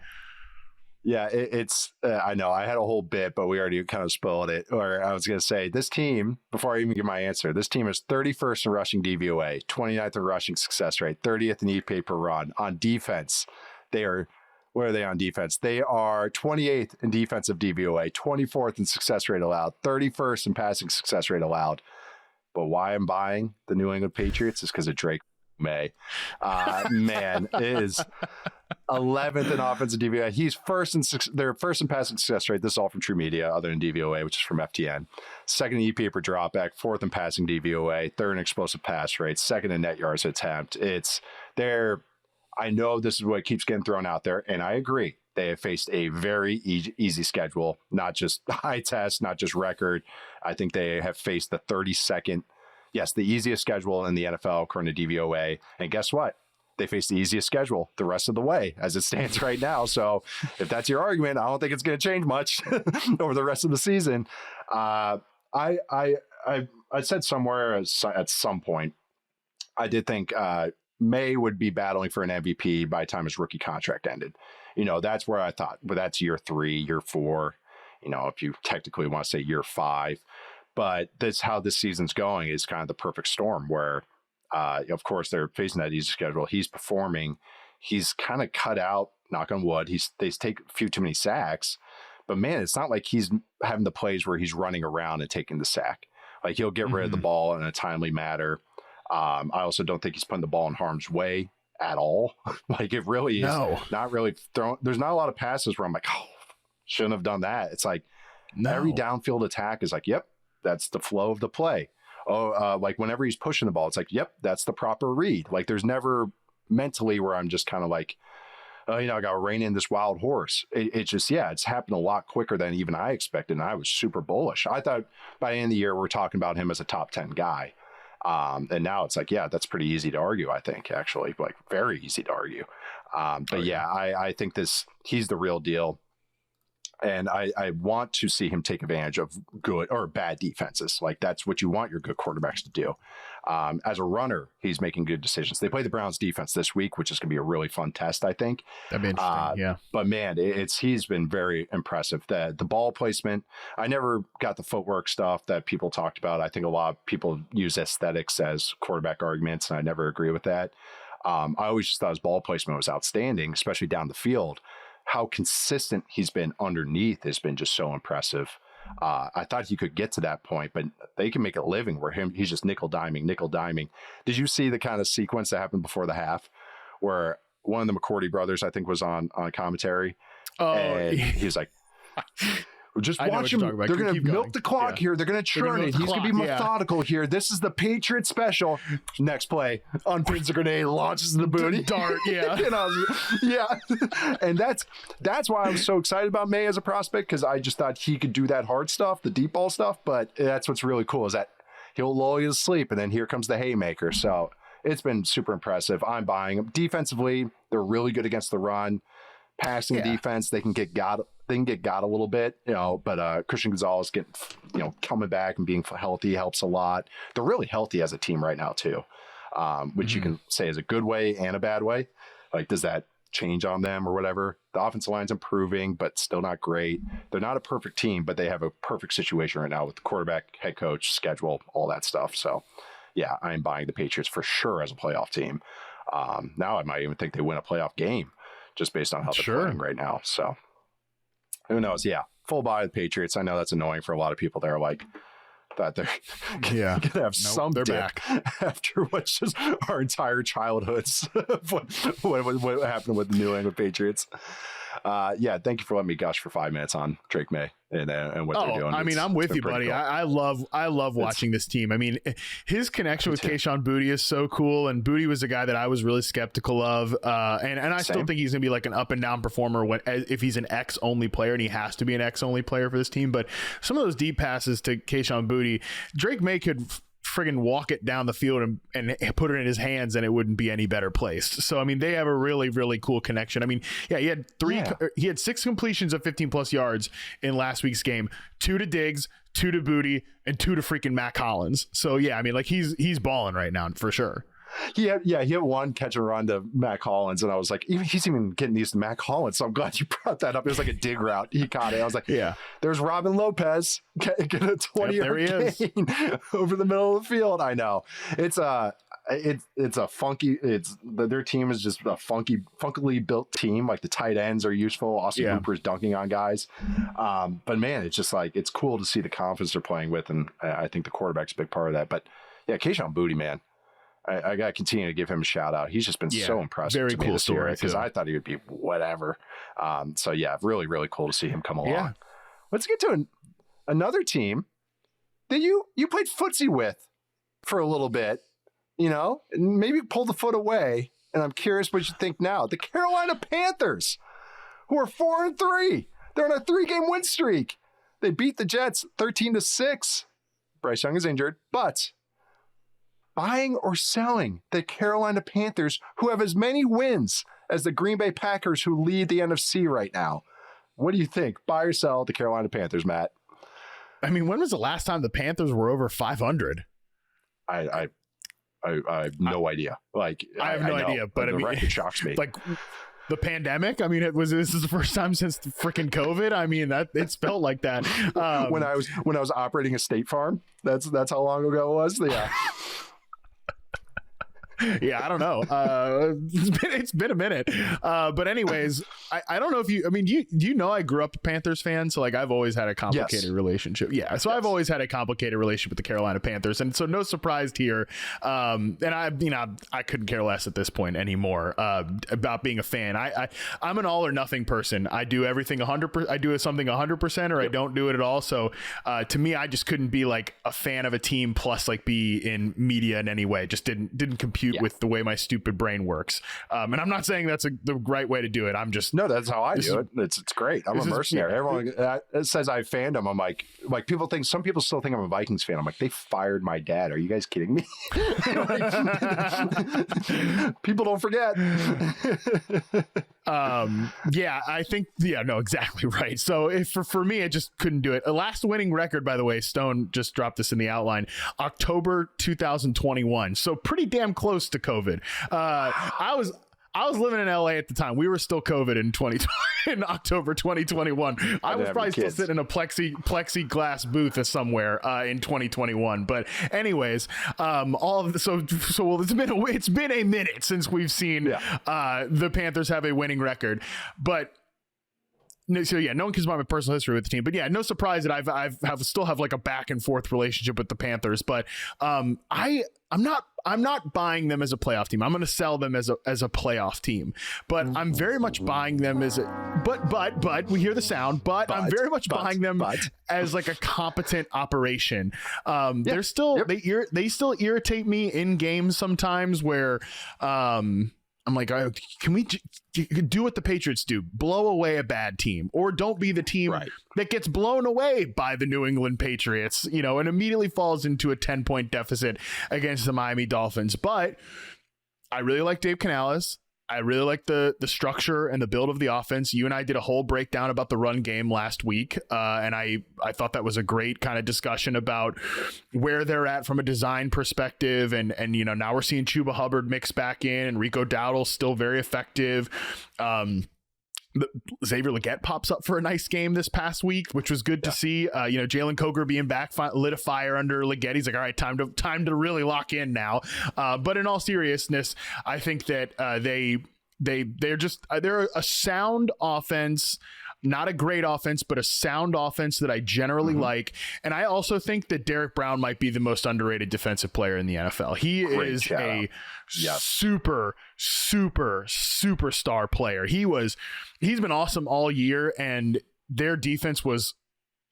Yeah, it's I know I had a whole bit, but we already kind of spoiled it. Or I was going to say, this team, before I even give my answer, this team is 31st in rushing DVOA, 29th in rushing success rate, 30th in EPA per run. On defense, where are they on defense? They are 28th in defensive DVOA, 24th in success rate allowed, 31st in passing success rate allowed. But why I'm buying the New England Patriots is because of Drake Maye. Man, it is 11th in offensive DVOA. He's they're first in passing success rate. This is all from True Media, other than DVOA, which is from FTN. Second in EPA per dropback, 4th in passing DVOA, 3rd in explosive pass rate, 2nd in net yards attempt. I know this is what keeps getting thrown out there, and I agree. They have faced a very easy schedule, not just high test, not just record. I think they have faced the 32nd, yes, the easiest schedule in the NFL according to DVOA. And guess what? They face the easiest schedule the rest of the way as it stands right now. So if that's your argument, I don't think it's going to change much over the rest of the season. I said somewhere at some point, I did think Maye would be battling for an MVP by the time his rookie contract ended. That's where I thought, but that's year 3, year 4, if you technically want to say year 5. But that's how this season's going, is kind of the perfect storm where, of course, they're facing that easy schedule. He's performing. He's kind of cut out, knock on wood. They take a few too many sacks. But, man, it's not like he's having the plays where he's running around and taking the sack. Like, he'll get rid of the ball in a timely manner. I also don't think he's putting the ball in harm's way at all. Like, it really is not really thrown. There's not a lot of passes where I'm like, oh, shouldn't have done that. It's like every downfield attack is like, yep, that's the flow of the play. Like whenever he's pushing the ball, it's like, yep, that's the proper read. Like, there's never mentally where I'm just kind of like, I got to rein in this wild horse. It's just, it's happened a lot quicker than even I expected. And I was super bullish. I thought by the end of the year, we're talking about him as a top 10 guy. And now it's like, that's pretty easy to argue, I think, actually, like very easy to argue. I think he's the real deal. And I want to see him take advantage of good or bad defenses. Like, that's what you want your good quarterbacks to do. As a runner, he's making good decisions. They play the Browns defense this week, which is going to be a really fun test, I think. That'd be interesting, yeah. But, man, he's been very impressive. The ball placement, I never got the footwork stuff that people talked about. I think a lot of people use aesthetics as quarterback arguments, and I never agree with that. I always just thought his ball placement was outstanding, especially down the field. How consistent he's been underneath has been just so impressive. I thought he could get to that point, but they can make a living where he's just nickel diming. Did you see the kind of sequence that happened before the half where one of the McCourty brothers, I think, was on commentary? And he was like, just watch him. They're going to milk the clock here. They're going to churn it. He's going to be methodical here. This is the Patriot special. Next play, unpins the grenade, launches the booty. Dart, yeah. And that's why I was so excited about Maye as a prospect, because I just thought he could do that hard stuff, the deep ball stuff. But that's what's really cool, is that he'll lull you to sleep, and then here comes the haymaker. So it's been super impressive. I'm buying him. Defensively, they're really good against the run. Passing defense, they can get got a little bit, but Christian Gonzalez coming back and being healthy helps a lot. They're really healthy as a team right now too, which you can say is a good way and a bad way. Like, does that change on them or whatever? The offensive line's improving, but still not great. They're not a perfect team, but they have a perfect situation right now with the quarterback, head coach, schedule, all that stuff. So yeah, I'm buying the Patriots for sure as a playoff team. Now I might even think they win a playoff game, just based on how they're playing right now. So who knows? Yeah. Full buy of the Patriots. I know that's annoying for a lot of people. They're like, that they're going to have some dip back after what's just our entire childhoods. what happened with the New England Patriots. Thank you for letting me gush for 5 minutes on Drake Maye and what they're doing. I mean, I'm with you, buddy. Cool. I love watching this team. I mean, his connection with Kayshon Boutte is so cool, and Boutte was a guy that I was really skeptical of, and I still think he's gonna be like an up and down performer if he's an X only player, and he has to be an X only player for this team. But some of those deep passes to Kayshon Boutte, Drake Maye could friggin' walk it down the field and put it in his hands, and it wouldn't be any better placed. So, I mean, they have a really, really cool connection. I mean, yeah, he had 6 completions of 15 plus yards in last week's game, 2 to Diggs, 2 to Booty, and 2 to freaking Matt Collins. So yeah, I mean, like he's balling right now for sure. He had one catch and run to Matt Collins, and I was like, he's even getting used to Matt Collins. So I'm glad you brought that up. It was like a dig route. He caught it. I was like, yeah, there's Robin Lopez get a 20-yard gain over the middle of the field. I know it's a funky. Their team is just a funkily built team. Like the tight ends are useful. Austin Hooper's dunking on guys. But man, it's just like it's cool to see the confidence they're playing with, and I think the quarterback's a big part of that. But yeah, Kayshon Boutte, man. I got to continue to give him a shout out. He's just been so impressive. Very cool story because I thought he would be whatever. So yeah, really, really cool to see him come along. Yeah. Let's get to another team that you played footsie with for a little bit, and maybe pull the foot away. And I'm curious what you think now. The Carolina Panthers, who are 4-3. They're on a 3-game win streak. They beat the Jets 13-6. Bryce Young is injured, but buying or selling the Carolina Panthers, who have as many wins as the Green Bay Packers, who lead the NFC right now. What do you think? Buy or sell the Carolina Panthers, Matt? I mean, when was the last time the Panthers were over 500? I have no idea. Like I have no idea, but the record shocks me. Like the pandemic. I mean, this is the first time since freaking COVID. I mean, that it's felt like that. When I was operating a State Farm, that's how long ago it was. Yeah. Yeah, I don't know. It's been a minute. But anyways, I don't know if do you know I grew up a Panthers fan? So like I've always had a complicated relationship. Yeah. So I've always had a complicated relationship with the Carolina Panthers. And so no surprise here. And I couldn't care less at this point anymore about being a fan. I'm an all or nothing person. I do everything 100%. I do something 100% or I don't do it at all. So to me, I just couldn't be like a fan of a team plus like be in media in any way. Just didn't compute with the way my stupid brain works. And I'm not saying that's the right way to do it. I'm just that's how I do it. It's great. I'm a mercenary. Everyone says I fandom. I'm like some people still think I'm a Vikings fan. I'm like, they fired my dad. Are you guys kidding me? People don't forget. I think no, exactly right. So for me, I just couldn't do it. A last winning record, by the way, Stone just dropped this in the outline, October 2021. So pretty damn close to COVID. I was living in LA at the time. We were still COVID in in October 2021. I was probably still sitting in a plexiglass booth somewhere in 2021. But anyways, it's been a minute since we've seen the Panthers have a winning record. But so yeah, no one cares about my personal history with the team, but yeah, no surprise that I still have like a back and forth relationship with the Panthers. But I'm not buying them as a playoff team. I'm going to sell them as a playoff team, but I'm very much buying them as but we hear the sound, but I'm very much buying them as like a competent operation. They're still, they still irritate me in games sometimes where, I'm like, can we do what the Patriots do? Blow away a bad team, or don't be the team that gets blown away by the New England Patriots, and immediately falls into a 10-point deficit against the Miami Dolphins. But I really like Dave Canales. I really like the structure and the build of the offense. You and I did a whole breakdown about the run game last week, and I thought that was a great kind of discussion about where they're at from a design perspective. And now we're seeing Chuba Hubbard mix back in, and Rico Dowdle's still very effective. Xavier Legette pops up for a nice game this past week, which was good to see. Jalen Coger being back lit a fire under Legette. He's like, all right, time to really lock in now. But in all seriousness, I think that they're a sound offense. Not a great offense, but a sound offense that I generally like. And I also think that Derek Brown might be the most underrated defensive player in the NFL. He is a superstar player. He's been awesome all year, and their defense was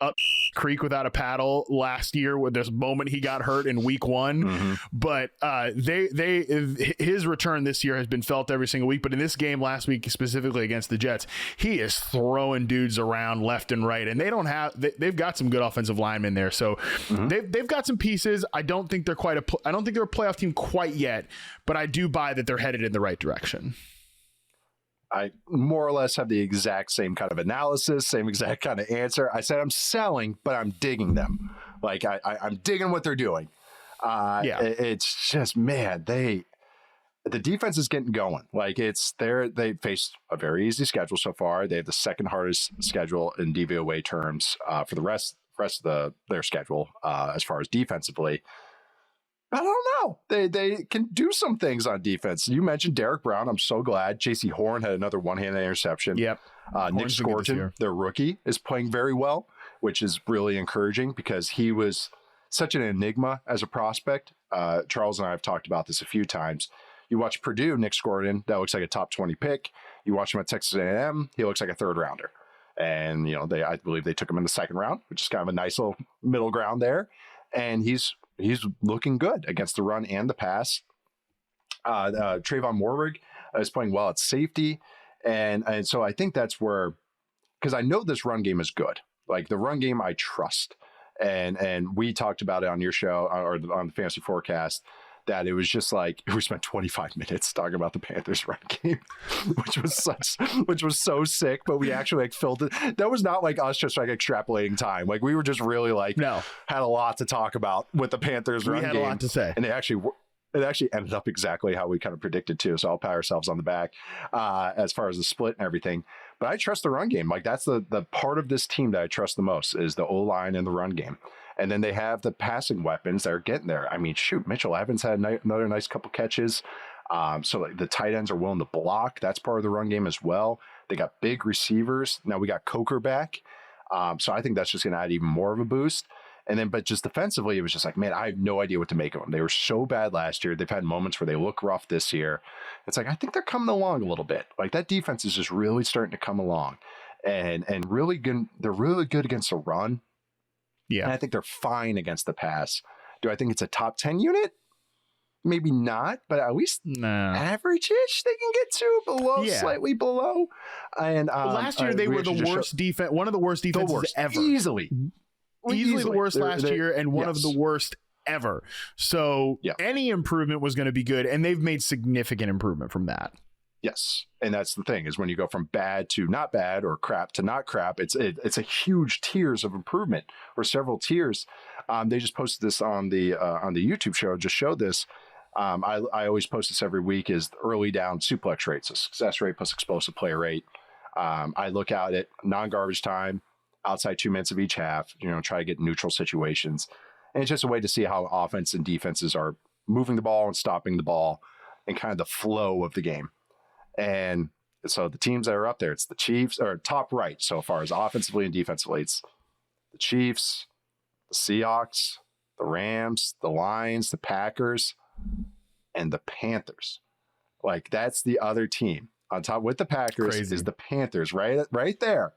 up creek without a paddle last year with this moment he got hurt in week 1. But his return this year has been felt every single week. But in this game last week, specifically against the Jets, he is throwing dudes around left and right, and they've got some good offensive linemen there. So they've got some pieces. I don't think they're I don't think they're a playoff team quite yet, but I do buy that they're headed in the right direction. I more or less have the exact same kind of analysis, same exact kind of answer. I said I'm selling, but I'm digging them. Like I'm digging what they're doing. It's just, man, the defense is getting going. Like they faced a very easy schedule so far. They have the second hardest schedule in DVOA terms for the rest of their schedule as far as defensively. I don't know. They can do some things on defense. You mentioned Derek Brown. I'm so glad. J.C. Horn had another one-handed interception. Yep. Nick Scorton, their rookie, is playing very well, which is really encouraging because he was such an enigma as a prospect. Charles and I have talked about this a few times. You watch Purdue, Nick Scorton, that looks like a top 20 pick. You watch him at Texas A&M, he looks like a third rounder. And, I believe they took him in the second round, which is kind of a nice little middle ground there. And he's looking good against the run and the pass. Trayvon Warwick is playing well at safety. And so I think that's where, because I know this run game is good. Like the run game I trust. And we talked about it on your show or on the Fantasy Forecast, that it was just like we spent 25 minutes talking about the Panthers run game, which was so sick, but we actually filled it. That was not like us just like extrapolating time. Like we were just really had a lot to talk about with the Panthers run game. We had a lot to say. And it actually ended up exactly how we kind of predicted too. So I'll pat ourselves on the back as far as the split and everything. But I trust the run game. Like that's the part of this team that I trust the most is the O-line and the run game. And then they have the passing weapons that are getting there. I mean, shoot, Mitchell Evans had another nice couple catches. So like the tight ends are willing to block. That's part of the run game as well. They got big receivers. Now we got Coker back. So I think that's just going to add even more of a boost. And then, but just defensively, it was just like, man, I have no idea what to make of them. They were so bad last year. They've had moments where they look rough this year. It's like, I think they're coming along a little bit. Like that defense is just really starting to come along and really good. They're really good against the run. Yeah. And I think they're fine against the pass. Do I think it's a top 10 unit? Maybe not, but at least average-ish they can get to slightly below. And last year they were the worst defense, one of the worst defenses ever. Easily the worst last year and one of the worst ever. So any improvement was going to be good, and they've made significant improvement from that. Yes. And that's the thing is when you go from bad to not bad or crap to not crap, it's a huge tiers of improvement or several tiers. They just posted this on the YouTube show, just showed this. I always post this every week is the early down suplex rate. So success rate plus explosive play rate. I look at it non-garbage time, outside 2 minutes of each half, try to get neutral situations. And it's just a way to see how offense and defenses are moving the ball and stopping the ball and kind of the flow of the game. And so the teams that are up there, it's the Chiefs, or top right so far as offensively and defensively. It's the Chiefs, the Seahawks, the Rams, the Lions, the Packers, and the Panthers. Like that's the other team. On top with the Packers is the Panthers, right there.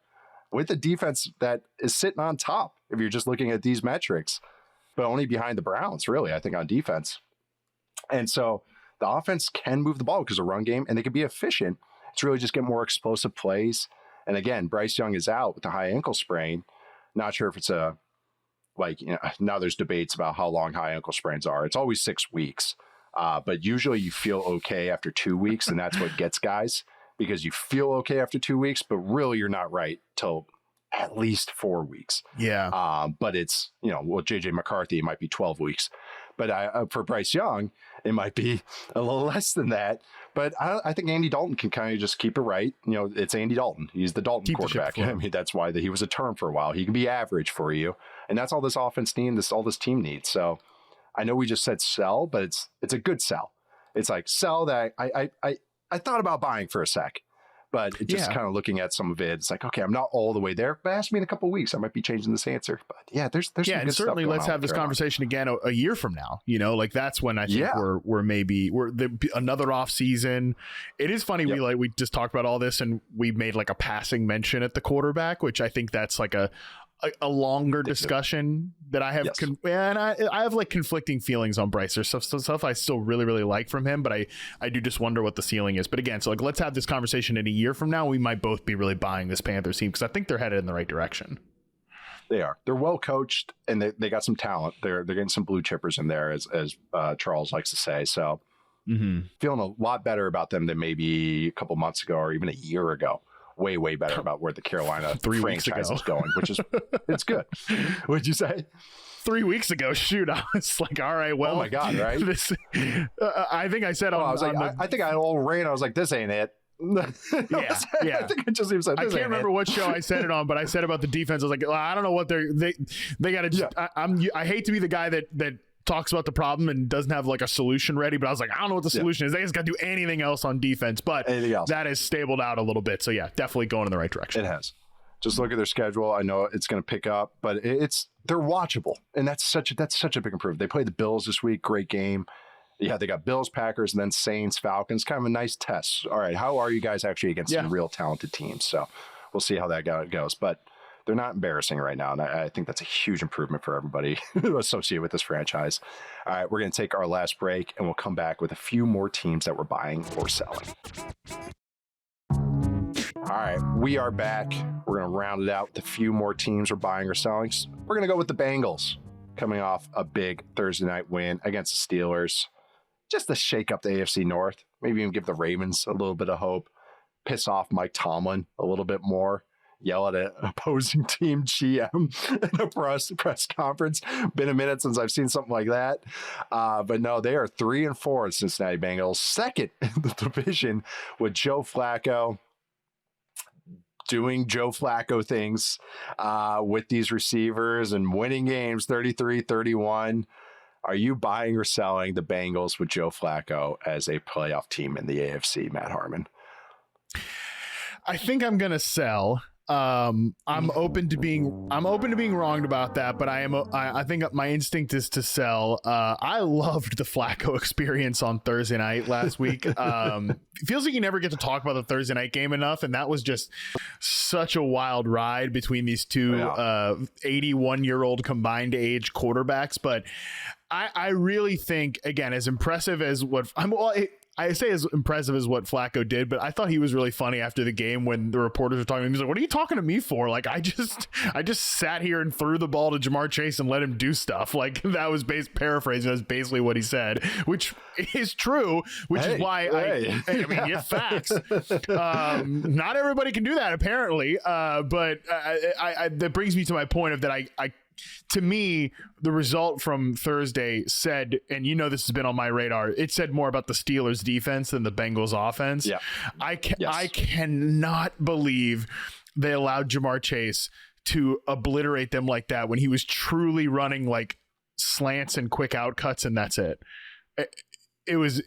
With the defense that is sitting on top, if you're just looking at these metrics, but only behind the Browns, really, I think, on defense. And so the offense can move the ball because of run game, and they can be efficient. It's really just get more explosive plays. And again, Bryce Young is out with a high ankle sprain. Not sure if it's now there's debates about how long high ankle sprains are. It's always 6 weeks. But usually you feel okay after 2 weeks, and that's what gets guys because you feel okay after 2 weeks, but really you're not right till at least 4 weeks. Yeah. But it's, JJ McCarthy, it might be 12 weeks. But for Bryce Young, it might be a little less than that. But I think Andy Dalton can kind of just keep it right. It's Andy Dalton. He's the Dalton quarterback. I mean, that's why he was a term for a while. He can be average for you. And that's all this offense needs, all this team needs. So I know we just said sell, but it's a good sell. It's like sell that I thought about buying for a sec. But just kind of looking at some of it, it's like, okay, I'm not all the way there. But ask me in a couple of weeks, I might be changing this answer. But there's some and good certainly stuff let's have this conversation again a year from now. Like that's when I think we're another off season. It is funny we just talked about all this and we made like a passing mention at the quarterback, which I think that's like a a longer discussion that I have. Yes. And I have like conflicting feelings on Bryce. There's stuff I still really, really like from him, but I do just wonder what the ceiling is. But again, so like, let's have this conversation in a year from now. We might both be really buying this Panthers team because I think they're headed in the right direction. They are. They're well coached and they got some talent. They're getting some blue chippers in there, as Charles likes to say. So feeling a lot better about them than maybe a couple months ago or even a year ago. Way better about where the Carolina 3 weeks franchise ago is going, which is it's good. What'd you say? 3 weeks ago, shoot, I was like, all right, well, oh my god, right? This, I think I said, I was like, I think I all ran. I was like, this ain't it. Yeah. I think I just even said. I can't remember what show I said it on, but I said about the defense. I was like, well, I don't know what they got to. Yeah. I hate to be the guy that talks about the problem and doesn't have like a solution ready, but I was like, I don't know what the solution is. They just got to do anything else on defense, but that has stabled out a little bit. So yeah, definitely going in the right direction. It has. Just look at their schedule. I know it's going to pick up, but they're watchable, and that's such a big improvement. They played the Bills this week. Great game. Yeah, they got Bills, Packers, and then Saints, Falcons. Kind of a nice test. All right, how are you guys actually against some real talented teams? So we'll see how that goes. But they're not embarrassing right now, and I think that's a huge improvement for everybody associated with this franchise. All right, we're going to take our last break, and we'll come back with a few more teams that we're buying or selling. All right, we are back. We're going to round it out with a few more teams we're buying or selling. We're going to go with the Bengals, coming off a big Thursday night win against the Steelers. Just to shake up the AFC North, maybe even give the Ravens a little bit of hope, piss off Mike Tomlin a little bit more, yell at an opposing team GM in a press conference. Been a minute since I've seen something like that. But no, they are 3-4, Cincinnati Bengals, second in the division with Joe Flacco doing Joe Flacco things with these receivers and winning games 33-31. Are you buying or selling the Bengals with Joe Flacco as a playoff team in the AFC, Matt Harmon? I think I'm going to sell. I'm open to being wronged about that, but I think my instinct is to sell. I loved the Flacco experience on Thursday night last week. It feels like you never get to talk about the Thursday night game enough, and that was just such a wild ride between these two 81-year-old combined age quarterbacks. But I really think, again, as impressive as what I say as impressive as what Flacco did, but I thought he was really funny after the game when the reporters were talking to him. He's like, what are you talking to me for? Like, I just sat here and threw the ball to Jamar Chase and let him do stuff. Like, that was paraphrasing. That's basically what he said, which is true, which is why I mean, yeah, facts. Not everybody can do that, apparently. But that brings me to my point of that to me, the result from Thursday said, and this has been on my radar, it said more about the Steelers defense than the Bengals offense. Yeah. I cannot believe they allowed Jamar Chase to obliterate them like that when he was truly running like slants and quick out cuts, and that's it. It was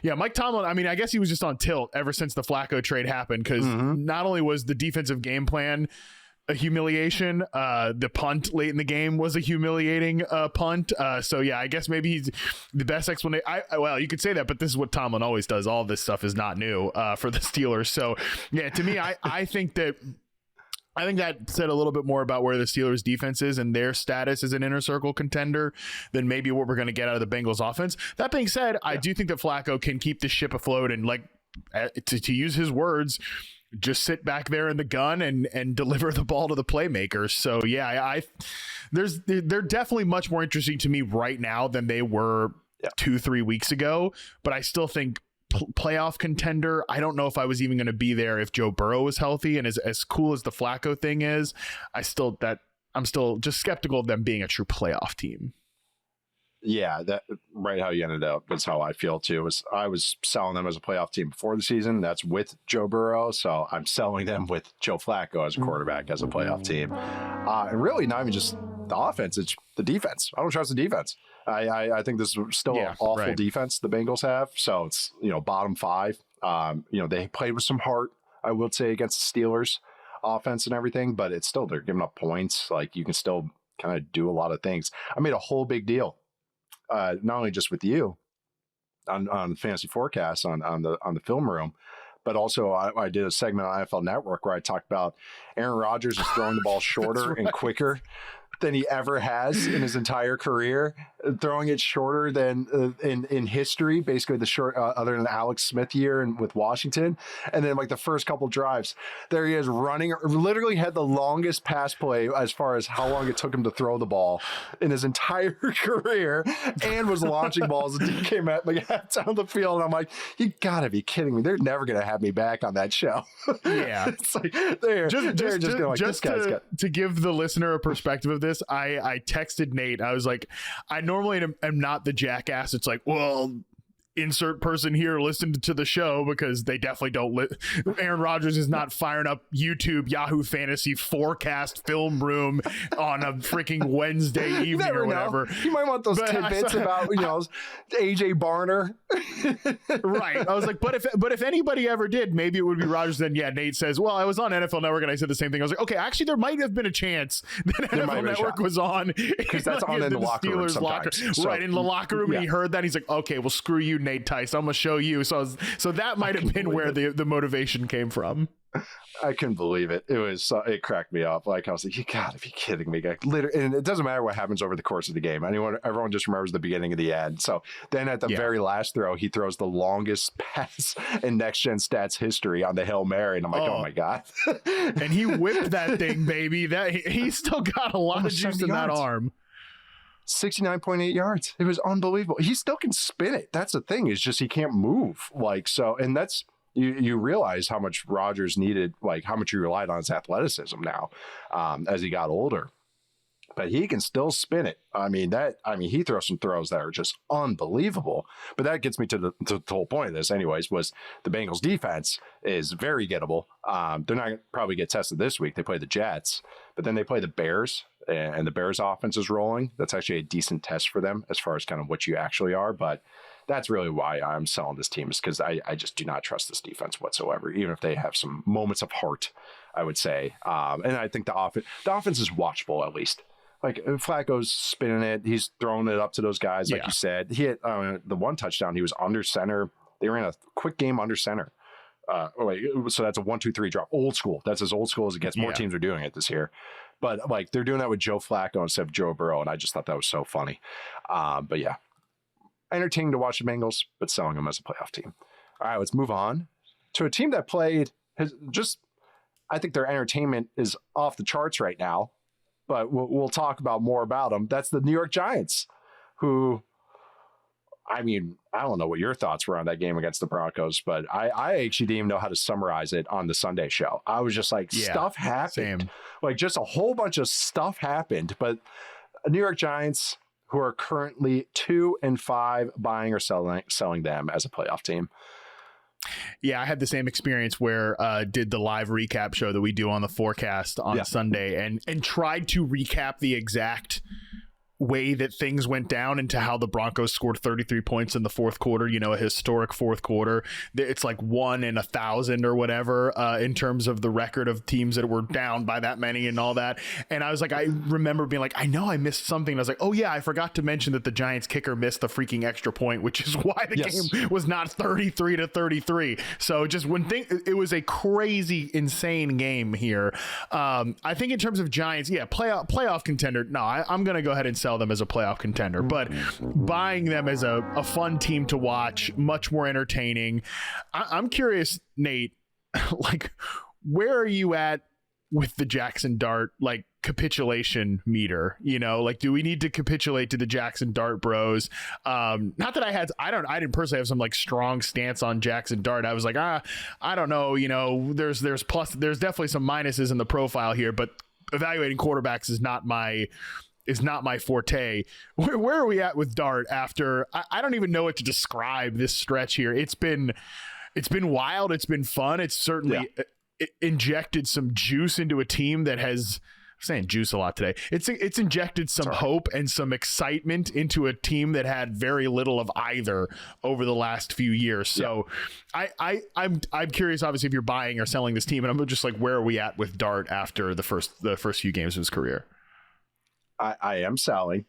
Mike Tomlin, I mean, I guess he was just on tilt ever since the Flacco trade happened, because not only was the defensive game plan a humiliation, the punt late in the game was a humiliating punt. So yeah, I guess maybe he's the best explanation. Well, you could say that, but this is what Tomlin always does. All this stuff is not new for the Steelers. So yeah, to me, I think that said a little bit more about where the Steelers defense is and their status as an inner circle contender than maybe what we're going to get out of the Bengals offense. That being said, I do think that Flacco can keep the ship afloat and, like, to use his words, just sit back there in the gun and deliver the ball to the playmakers. So yeah, they're definitely much more interesting to me right now than they were 2-3 weeks ago. But I still think playoff contender. I don't know if I was even going to be there if Joe Burrow was healthy. And as cool as the Flacco thing is, I'm still just skeptical of them being a true playoff team. Yeah, that right how you ended up. That's how I feel too. I was selling them as a playoff team before the season. That's with Joe Burrow, so I'm selling them with Joe Flacco as a quarterback as a playoff team. And really, not even just the offense; it's the defense. I don't trust the defense. I think this is still an awful defense the Bengals have. So it's bottom five. They played with some heart, I would say, against the Steelers offense and everything, but it's still they're giving up points. Like, you can still kind of do a lot of things. I made a whole big deal. Not only just with you on the fantasy forecast on the film room, but also I did a segment on NFL Network where I talked about Aaron Rodgers is throwing the ball shorter and quicker than he ever has in his entire career, throwing it shorter than in history, basically the short, other than the Alex Smith year and with Washington. And then like the first couple drives, there he is running, literally had the longest pass play as far as how long it took him to throw the ball in his entire career, and was launching balls and DK Metcalf down the field. And I'm like, you gotta be kidding me. They're never going to have me back on that show. Yeah. It's like, they're just going like, this guy's got... To give the listener a perspective of this, I texted Nate. I was like, I normally am not the jackass. It's like, well, insert person here listened to the show, because they definitely don't. Aaron Rodgers is not firing up YouTube, Yahoo Fantasy forecast film room on a freaking Wednesday evening or whatever. You might want those tidbits about, AJ Barner. Right. I was like, but if anybody ever did, maybe it would be Rodgers. Then yeah, Nate says, well, I was on NFL Network and I said the same thing. I was like, okay, actually there might have been a chance that NFL Network was on, because that's on in the locker room sometimes. Right, in the locker room, and he heard that, and he's like, okay, well, screw you, Nate Tice, I'm gonna show you. So that might have been where the motivation came from. I couldn't believe it. It cracked me up. Like, I was like, you gotta be kidding me. Like, literally, and it doesn't matter what happens over the course of the game. Everyone just remembers the beginning and the end. So then at the very last throw, he throws the longest pass in Next Gen Stats history on the Hail Mary. And I'm like, oh my God. And he whipped that thing, baby. That he still got a lot of juice in that arm. 69.8 yards. It was unbelievable. He still can spin it. That's the thing, is just he can't move. Like, so, and that's, you realize how much Rodgers needed, like how much he relied on his athleticism now as he got older. But he can still spin it. He throws some throws that are just unbelievable. But that gets me to the whole point of this anyways, was the Bengals defense is very gettable. They're not probably get tested this week. They play the Jets, but then they play the Bears, and the Bears offense is rolling. That's actually a decent test for them as far as kind of what you actually are. But that's really why I'm selling this team, is because I just do not trust this defense whatsoever, even if they have some moments of heart, I would say. And I think the offense is watchable, at least. Like, Flacco's spinning it. He's throwing it up to those guys, like you said. He hit the one touchdown. He was under center. They ran a quick game under center. So that's a 1-2-3 drop. Old school. That's as old school as it gets. More teams are doing it this year. But, like, they're doing that with Joe Flacco instead of Joe Burrow, and I just thought that was so funny. But, yeah. Entertaining to watch the Bengals, but selling them as a playoff team. All right, let's move on to a team that played. I think their entertainment is off the charts right now. But we'll talk about more about them. That's the New York Giants, who, I don't know what your thoughts were on that game against the Broncos, but I actually didn't even know how to summarize it on the Sunday show. I was just like, stuff happened. Same. Like, just a whole bunch of stuff happened. But New York Giants, who are currently 2-5, buying or selling them as a playoff team. Yeah, I had the same experience where did the live recap show that we do on the forecast on Sunday, and tried to recap the exact way that things went down into how the Broncos scored 33 points in the fourth quarter, a historic fourth quarter. It's like 1 in 1,000 or whatever in terms of the record of teams that were down by that many and all that. And I was like, I remember being like, I know I missed something. And I was like, oh yeah, I forgot to mention that the Giants kicker missed the freaking extra point, which is why the game was not 33-33. So just it was a crazy, insane game here. I think in terms of Giants, playoff contender. No, I'm going to go ahead and sell them as a playoff contender, but buying them as a fun team to watch, much more entertaining. I'm curious, Nate, like, where are you at with the Jackson Dart, like, capitulation meter? Like, do we need to capitulate to the Jackson Dart bros? Not that I didn't personally have some like strong stance on Jackson Dart. I was like, I don't know, there's definitely some minuses in the profile here, but evaluating quarterbacks is not my forte. Where are we at with Dart after I don't even know what to describe this stretch here. It's been wild. It's been fun. It's certainly injected some juice into a team that has, I'm saying juice a lot today. It's injected some hope and some excitement into a team that had very little of either over the last few years. So I'm curious, obviously, if you're buying or selling this team, and I'm just like, where are we at with Dart after the first few games of his career? I am selling.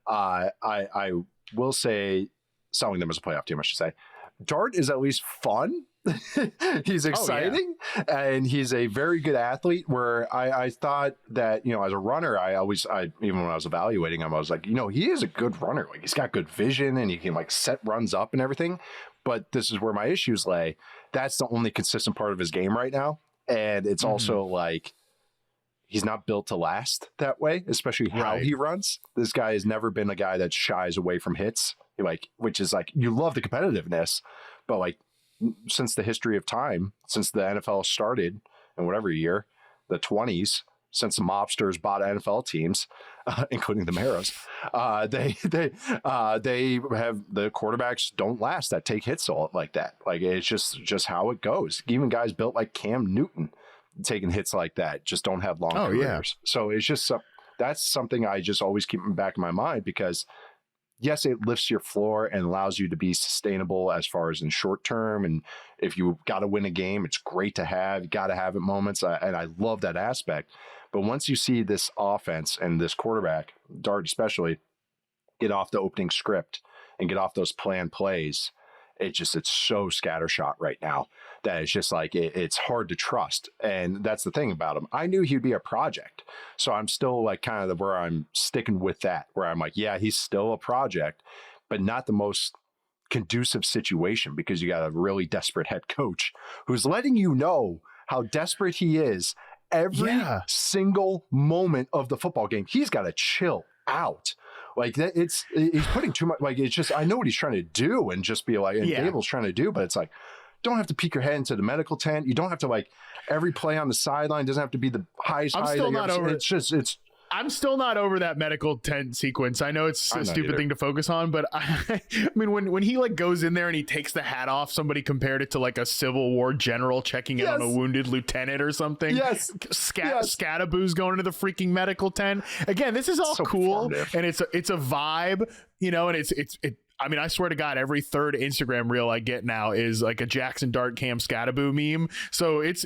I will say selling them as a playoff team, I should say. Dart is at least fun. He's exciting, and he's a very good athlete. Where I thought that, as a runner, I even when I was evaluating him, I was like, he is a good runner. Like, he's got good vision, and he can like set runs up and everything. But this is where my issues lay. That's the only consistent part of his game right now, and it's also like he's not built to last that way, especially how he runs. This guy has never been a guy that shies away from hits, which is like, you love the competitiveness, but like, since the history of time, since the NFL started in whatever year, the 20s, since the mobsters bought NFL teams, including the Maros, they have, the quarterbacks don't last that take hits like that. Like, it's just how it goes. Even guys built like Cam Newton taking hits like that just don't have long careers. So it's just that's something I just always keep in the back of my mind, because yes, it lifts your floor and allows you to be sustainable as far as in short term. And if you got to win a game, it's great to have. You got to have it moments. And I love that aspect. But once you see this offense and this quarterback, Dart especially, get off the opening script and get off those planned plays, it's so scattershot right now that it's just like, it's hard to trust. And that's the thing about him. I knew he'd be a project. So I'm still like kind of where I'm sticking with that, where I'm like, yeah, he's still a project, but not the most conducive situation, because you got a really desperate head coach who's letting you know how desperate he is every single moment of the football game. He's got to chill out. Like, that, he's putting too much, like, it's just, I know what he's trying to do and just be like, and Dable's trying to do, but it's like, don't have to peek your head into the medical tent. You don't have to, like, every play on the sideline doesn't have to be the highest high. I'm still not over that medical tent sequence. I know it's a stupid thing to focus on, but I mean, when he like goes in there and he takes the hat off, somebody compared it to like a Civil War general checking in on a wounded lieutenant or something. Yes. Scattaboo's going to the freaking medical tent. Again, this is all so cool, and it's a vibe, and I mean, I swear to God, every third Instagram reel I get now is like a Jackson Dart Cam Scattaboo meme. So it's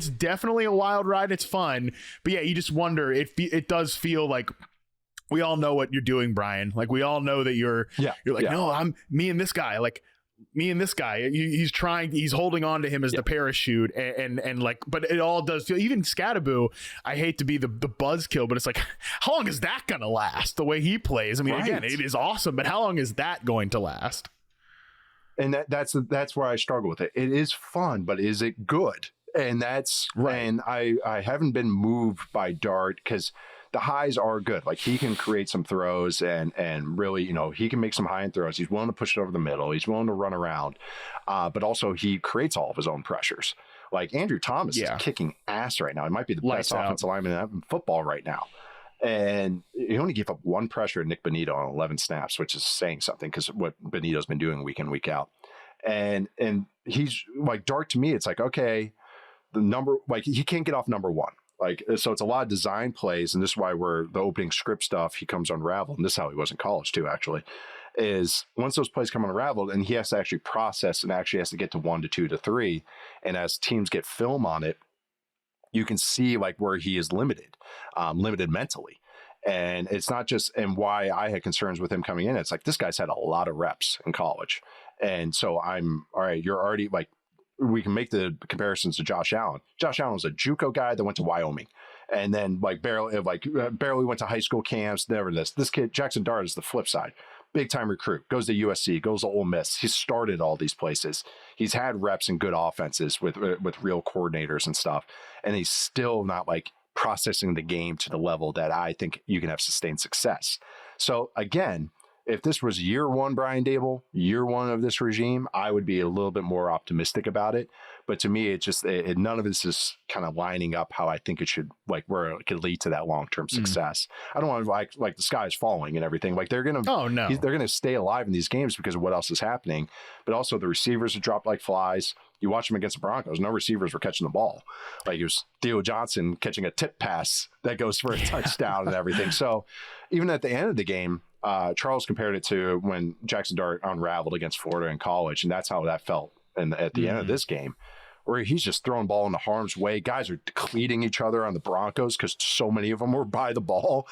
definitely a wild ride. It's fun, but yeah, you just wonder. It does feel like we all know what you're doing, Brian. Like, we all know that you're like, no, I'm me and this guy. Like, me and this guy, he's holding on to him as the parachute, and like, but it all does feel, even Scattaboo, I hate to be the buzzkill, but it's like, how long is that gonna last? The way he plays, I mean, again, it is awesome, but how long is that going to last? And that's where I struggle with it. It is fun, but is it good? And that's and I haven't been moved by Dart, because the highs are good. Like, he can create some throws and really, he can make some high end throws. He's willing to push it over the middle. He's willing to run around. But also he creates all of his own pressures. Like, Andrew Thomas is kicking ass right now. He might be the best offensive lineman in football right now. And he only gave up one pressure to Nick Bonito on 11 snaps, which is saying something, because what Bonito's been doing week in, week out. And he's like, Dart, to me, it's like, okay, he can't get off number one. Like, so it's a lot of design plays, and this is why the opening script stuff, he comes unraveled. And this is how he was in college too, actually, is once those plays come unraveled, and he has to actually process and actually has to get to 1 to 2 to 3. And as teams get film on it, you can see like where he is limited mentally. And it's not just, and why I had concerns with him coming in. It's like, this guy's had a lot of reps in college. And so I'm, all right, you're already like, we can make the comparisons to Josh Allen. Josh Allen was a JUCO guy that went to Wyoming, and then barely went to high school camps. Never this. This kid, Jackson Dart, is the flip side. Big time recruit, goes to USC, goes to Ole Miss. He started all these places. He's had reps in good offenses with real coordinators and stuff, and he's still not like processing the game to the level that I think you can have sustained success. So again, if this was year one, Brian Dable, year one of this regime, I would be a little bit more optimistic about it. But to me, none of this is kind of lining up how I think it should, like, where it could lead to that long-term success. I don't want to like the sky is falling and everything. Like, they're going to, they're going to stay alive in these games because of what else is happening. But also the receivers have dropped like flies. You watch them against the Broncos, no receivers were catching the ball. Like, it was Theo Johnson catching a tip pass that goes for a touchdown and everything. So even at the end of the game, Charles compared it to when Jackson Dart unraveled against Florida in college, and that's how that felt at the end of this game, where he's just throwing ball into harm's way. Guys are cleating each other on the Broncos because so many of them were by the ball.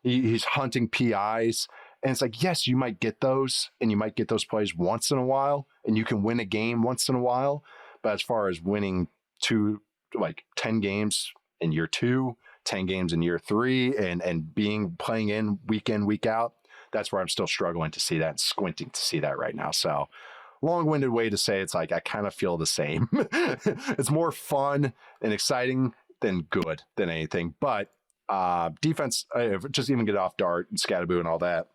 He's hunting PIs, And it's like, yes, you might get those and you might get those plays once in a while and you can win a game once in a while. But as far as winning 10 games in year 2, 10 games in year 3 and playing in, week out, that's where I'm still struggling to see that and squinting to see that right now. So long-winded way to say it's like I kind of feel the same. It's more fun and exciting than good than anything. But defense, just even get off Dart and Scatterboo and all that.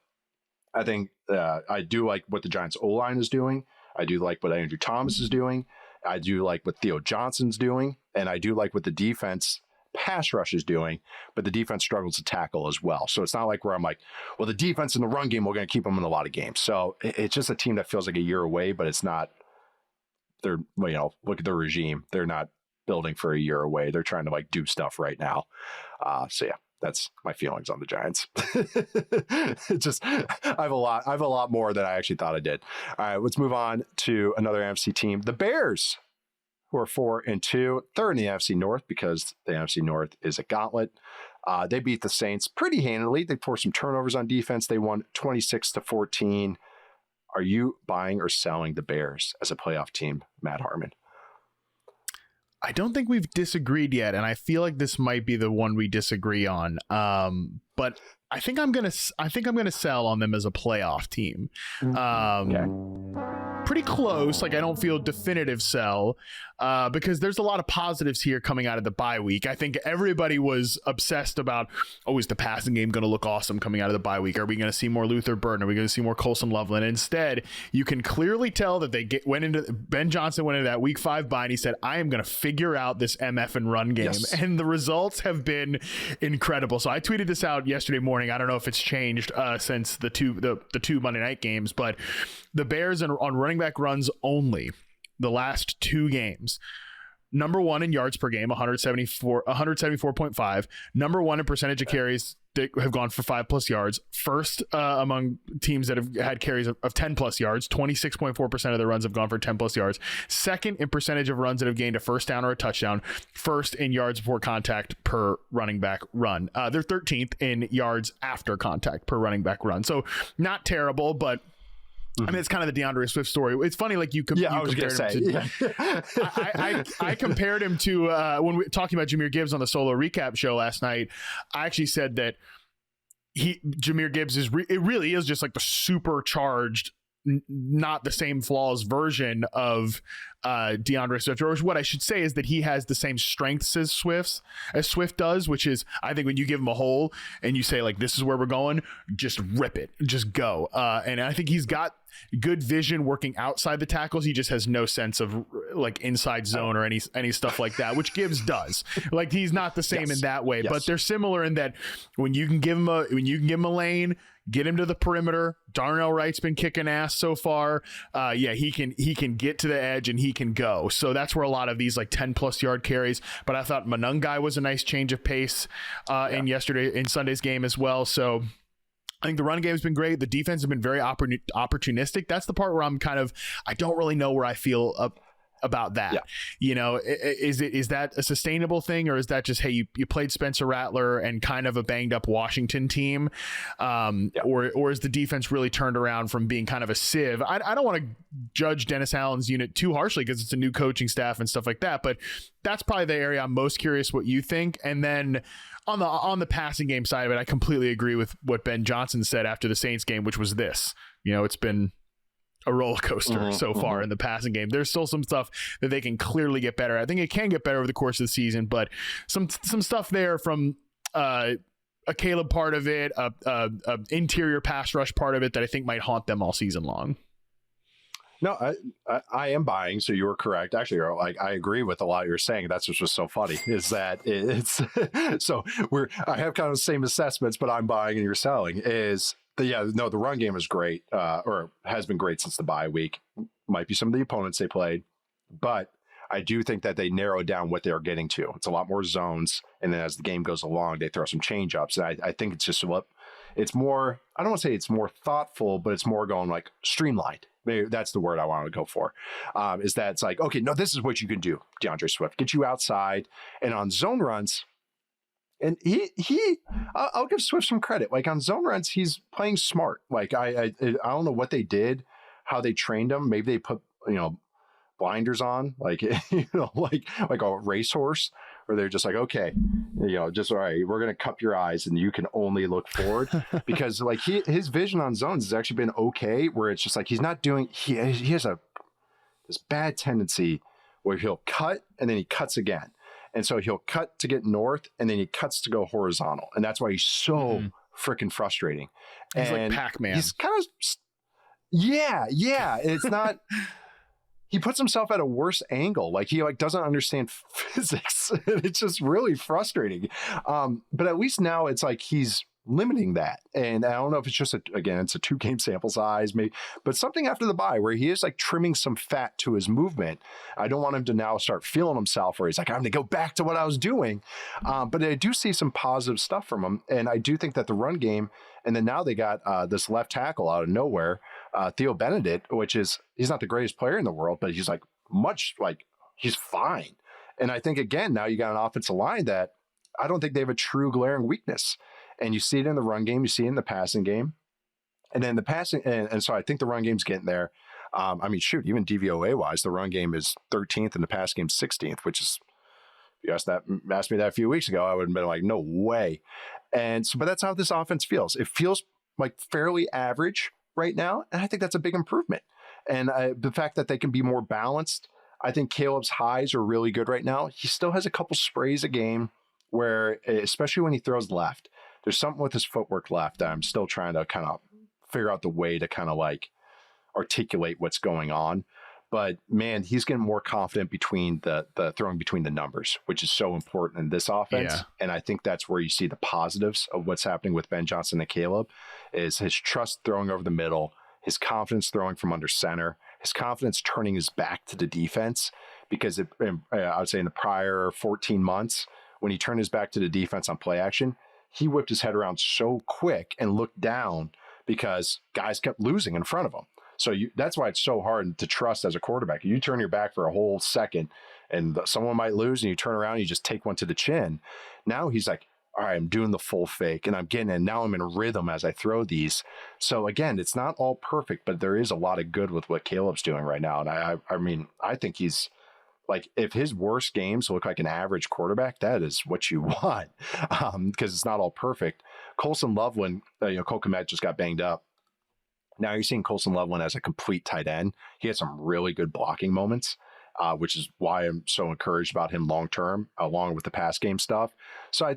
I think I do like what the Giants O-line is doing. I do like what Andrew Thomas is doing. I do like what Theo Johnson's doing. And I do like what the defense pass rush is doing, but the defense struggles to tackle as well. So it's not like where I'm like, well, the defense in the run game, we're going to keep them in a lot of games. So it's just a team that feels like a year away, but it's not. They're, look at their regime. They're not building for a year away. They're trying to do stuff right now. So yeah, that's my feelings on the Giants. It's just, I have a lot more than I actually thought I did. All right, let's move on to another NFC team, the Bears, who are 4-2. They're in the NFC North because the NFC North is a gauntlet. They beat the Saints pretty handily. They forced some turnovers on defense. They won 26-14. Are you buying or selling the Bears as a playoff team, Matt Harmon? I don't think we've disagreed yet, and I feel like this might be the one we disagree on. But I think I'm gonna sell on them as a playoff team. Pretty close. I don't feel definitive sell because there's a lot of positives here coming out of the bye week. I think everybody was obsessed about, is the passing game going to look awesome coming out of the bye week? Are we going to see more Luther Burden? Are we going to see more Colson Loveland? Instead, you can clearly tell that Ben Johnson went into that week 5 bye and he said, I am going to figure out this MF and run game. Yes. And the results have been incredible. So I tweeted this out yesterday morning. I don't know if it's changed since the two Monday night games, but the Bears on running back runs only the last 2 games. Number 1 in yards per game, 174.5. Number 1 in percentage of carries that have gone for 5+ yards. First among teams that have had carries of 10+ yards. 26.4% of their runs have gone for 10+ yards. Second in percentage of runs that have gained a first down or a touchdown. First in yards before contact per running back run. They're 13th in yards after contact per running back run. So not terrible, but I mean, it's kind of the DeAndre Swift story. It's funny, I compared him to when we were talking about Jamir Gibbs on the solo recap show last night. I actually said that Jamir Gibbs it really is just like the supercharged, not the same flaws version of DeAndre Swift. Or what I should say is that he has the same strengths as Swift does, which is, I think when you give him a hole and you say this is where we're going, just rip it, just go. And I think he's got good vision working outside the tackles. He just has no sense of inside zone or any stuff like that, which Gibbs does. He's not the same in that way, but they're similar in that when you can give him a lane, get him to the perimeter. Darnell Wright's been kicking ass so far. He can get to the edge and he can go. So that's where a lot of these 10+ yard carries. But I thought Monungai was a nice change of pace in Sunday's game as well. So I think the run game has been great. The defense has been very opportunistic. That's the part where I don't really know where I feel about that. Is that a sustainable thing, or is that just, hey, you played Spencer Rattler and kind of a banged up Washington team, or is the defense really turned around from being kind of a sieve? I don't want to judge Dennis Allen's unit too harshly because it's a new coaching staff and stuff like that, but that's probably the area I'm most curious what you think. And then on the passing game side of it, I completely agree with what Ben Johnson said after the Saints game, which was this. It's been a roller coaster so far in the passing game. There's still some stuff that they can clearly get better. I think it can get better over the course of the season, but some stuff there from a Caleb part of it, a interior pass rush part of it that I think might haunt them all season long. No, I am buying. So you were correct. Actually, I agree with a lot you're saying. That's what's just so funny is that it's so I have kind of the same assessments, but I'm buying and you're selling. The run game is great, or has been great since the bye week. Might be some of the opponents they played, but I do think that they narrow down what they're getting to. It's a lot more zones, and then as the game goes along, they throw some change ups. And I think it's just it's more. I don't want to say it's more thoughtful, but it's more going streamlined. Maybe that's the word I want to go for. Is that it's okay, no, this is what you can do, DeAndre Swift. Get you outside, and on zone runs, And I'll give Swift some credit. Like on zone runs, he's playing smart. Like I don't know what they did, how they trained him. Maybe they put, blinders on, like, like a racehorse, where they're just like, okay, just all right, we're going to cup your eyes and you can only look forward. Because like his vision on zones has actually been okay, where it's just like, he's not doing, he has this bad tendency where he'll cut and then he cuts again. And so he'll cut to get north and then he cuts to go horizontal. And that's why he's so freaking frustrating. He's and like Pac-Man. He's kind of, yeah. It's not, he puts himself at a worse angle. Like he doesn't understand physics. It's just really frustrating. But at least now it's like he's limiting that. And I don't know if it's just it's a 2-game sample size, maybe, but something after the bye where he is like trimming some fat to his movement. I don't want him to now start feeling himself where he's like, I'm going to go back to what I was doing. But I do see some positive stuff from him. And I do think that the run game, and then now they got this left tackle out of nowhere, Theo Benedict, which is, he's not the greatest player in the world, but he's he's fine. And I think, again, now you got an offensive line that I don't think they have a true glaring weakness. And you see it in the run game, you see it in the passing game. And then the passing, and so I think the run game's getting there. Even DVOA wise, the run game is 13th and the pass game 16th, which is, if you asked me that a few weeks ago, I would have been like, no way. And so, but that's how this offense feels. It feels like fairly average right now. And I think that's a big improvement. And the fact that they can be more balanced, I think Caleb's highs are really good right now. He still has a couple sprays a game where, especially when he throws left, there's something with his footwork left that I'm still trying to kind of figure out the way to kind of like articulate what's going on. But man, he's getting more confident between the throwing between the numbers, which is so important in this offense. Yeah. And I think that's where you see the positives of what's happening with Ben Johnson and Caleb, is his trust throwing over the middle, his confidence throwing from under center, his confidence turning his back to the defense. Because I would say in the prior 14 months, when he turned his back to the defense on play action, he whipped his head around so quick and looked down because guys kept losing in front of him. So that's why it's so hard to trust as a quarterback. You turn your back for a whole second and someone might lose and you turn around and you just take one to the chin. Now he's like, all right, I'm doing the full fake and I'm getting in. Now I'm in a rhythm as I throw these. So again, it's not all perfect, but there is a lot of good with what Caleb's doing right now. And I think he's, like, if his worst games look like an average quarterback, that is what you want, because it's not all perfect. Colson Loveland, Cole Kmet just got banged up. Now you're seeing Colson Loveland as a complete tight end. He had some really good blocking moments, which is why I'm so encouraged about him long term, along with the pass game stuff. So I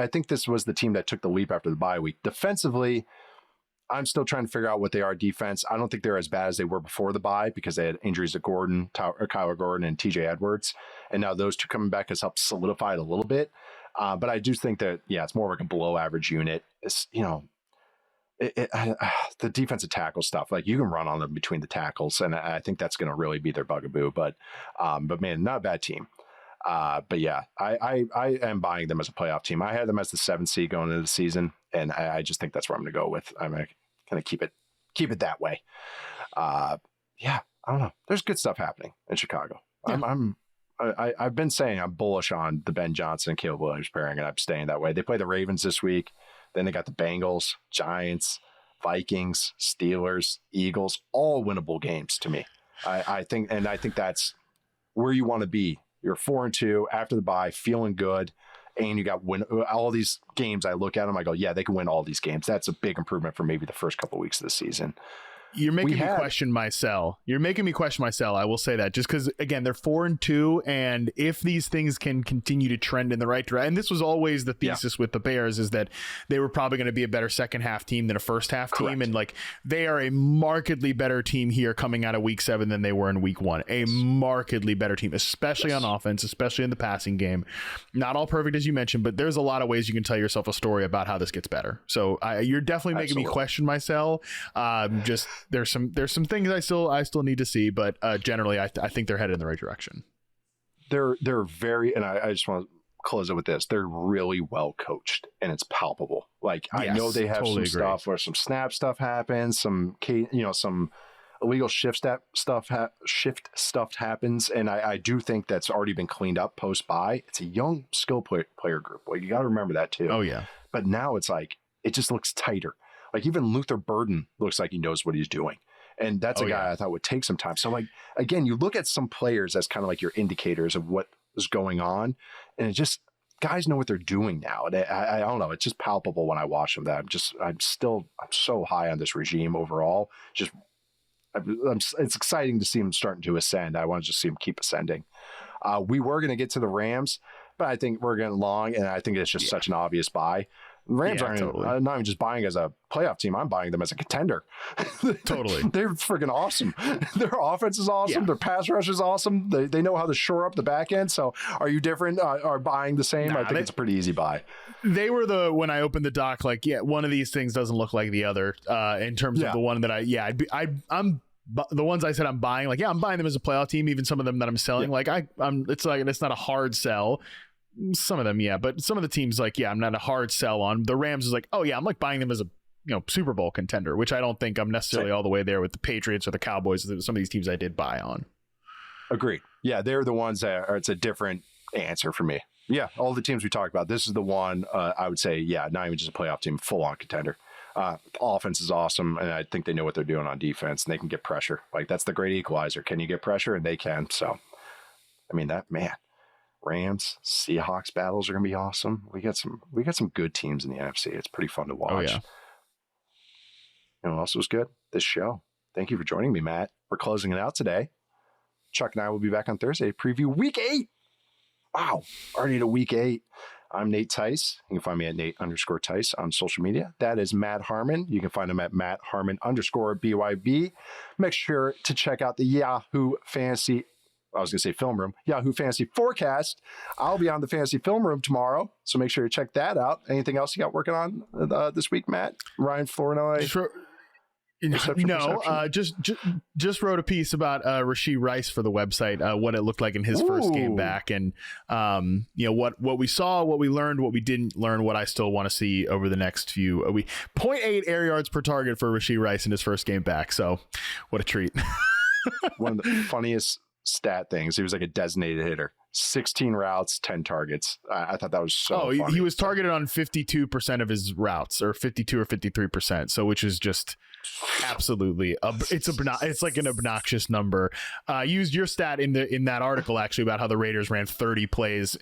think this was the team that took the leap after the bye week. Defensively, I'm still trying to figure out what they are defense. I don't think they're as bad as they were before the bye because they had injuries to Kyler Gordon and TJ Edwards. And now those two coming back has helped solidify it a little bit. But I do think that, it's more like a below average unit. It's, the defensive tackle stuff, like you can run on them between the tackles. And I think that's going to really be their bugaboo. But man, not a bad team. But yeah, I am buying them as a playoff team. I had them as the 7th seed going into the season. And I just think that's where I'm going to go with. I'm going to kind of keep it that way. I don't know. There's good stuff happening in Chicago. Yeah. I've been saying I'm bullish on the Ben Johnson and Caleb Williams pairing, and I'm staying that way. They play the Ravens this week. Then they got the Bengals, Giants, Vikings, Steelers, Eagles, all winnable games to me. I think that's where you want to be. You're 4-2 after the bye, feeling good. And you got win all these games. I look at them, I go, yeah, they can win all these games. That's a big improvement from maybe the first couple of weeks of the season. You're making me question my sell. I will say that just because, again, they're 4-2. And if these things can continue to trend in the right direction, and this was always the thesis with the Bears, is that they were probably going to be a better second half team than a first half team. And like, they are a markedly better team here coming out of week 7 than they were in week 1. A markedly better team, especially on offense, especially in the passing game. Not all perfect, as you mentioned, but there's a lot of ways you can tell yourself a story about how this gets better. So you're definitely making me question my sell. There's some things I still need to see, but generally I think they're headed in the right direction. They're very, and I just want to close it with this. They're really well coached and it's palpable. Like, I know they have some stuff where some snap stuff happens, some illegal shift stuff happens, and I do think that's already been cleaned up post bye. It's a young skill player group. Like, you got to remember that too. Oh yeah. But now it's like it just looks tighter. Like even Luther Burden looks like he knows what he's doing. And that's a guy I thought would take some time. So like, again, you look at some players as kind of like your indicators of what is going on. And it just, guys know what they're doing now. And I don't know. It's just palpable when I watch them that I'm so high on this regime overall. It's exciting to see him starting to ascend. I want to just see him keep ascending. We were going to get to the Rams, but I think we're getting long. And I think it's just such an obvious buy. The Rams aren't I'm not even just buying as a playoff team. I'm buying them as a contender. Totally. They're freaking awesome. Their offense is awesome. Their pass rush is awesome. They know how to shore up the back end. So are you different? Are buying the same? I think it's a pretty easy buy. They were when I opened the doc, like, one of these things doesn't look like the other in terms of the one that I'm the ones I said I'm buying, like, I'm buying them as a playoff team. Even some of them that I'm selling, like it's not a hard sell. Some of them, but some of the teams, like, I'm not a hard sell on. The Rams is like, I'm like buying them as a Super Bowl contender, which I don't think I'm necessarily all the way there with the Patriots or the Cowboys. Some of these teams I did buy on. Agreed. Yeah, they're the ones that it's a different answer for me. Yeah, all the teams we talked about, this is the one I would say, not even just a playoff team, full on contender. Offense is awesome, and I think they know what they're doing on defense, and they can get pressure. Like, that's the great equalizer. Can you get pressure? And they can. So, I mean, Rams, Seahawks battles are going to be awesome. We got some good teams in the NFC. It's pretty fun to watch. Oh, yeah. You know what else was good? This show. Thank you for joining me, Matt. We're closing it out today. Chuck and I will be back on Thursday to preview Week 8. Wow, already to Week 8. I'm Nate Tice. You can find me at Nate_Tice on social media. That is Matt Harmon. You can find him at Matt Harmon_BYB. Make sure to check out the Yahoo Fantasy Film Room, Yahoo Fantasy Forecast. I'll be on the Fantasy Film Room tomorrow, so make sure you check that out. Anything else you got working on this week, Matt? Ryan Flournoy? Just wrote a piece about Rashee Rice for the website, what it looked like in his first game back, and what we saw, what we learned, what we didn't learn, what I still want to see over the next few week. 0.8 air yards per target for Rashee Rice in his first game back. So what a treat. One of the funniest stat things. He was like a designated hitter. 16 routes, 10 targets. I thought that was so funny. He was targeted on 52% of his routes, or 52 or 53%. So, which is just absolutely it's like an obnoxious number. Used your stat in that article actually about how the Raiders ran 30 plays,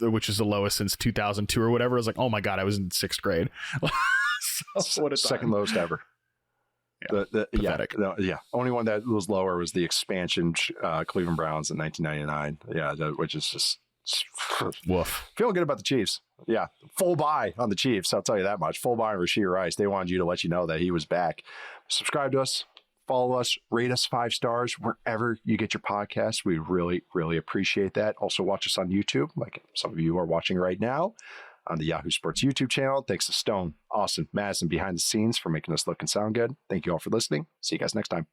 which is the lowest since 2002 or whatever. I was like, oh my god, I was in 6th grade. So, what a second lowest ever. Only one that was lower was the expansion Cleveland Browns in 1999. Which is just woof. Feeling good about the Chiefs. Full buy on the Chiefs, I'll tell you that much. Full buy on Rashee Rice. They wanted you to let you know that he was back. Subscribe to us, follow us, rate us 5 stars wherever you get your podcasts. We really, really appreciate that. Also watch us on YouTube, like some of you are watching right now on the Yahoo Sports YouTube channel. Thanks to Stone, Austin, Madison behind the scenes for making us look and sound good. Thank you all for listening. See you guys next time.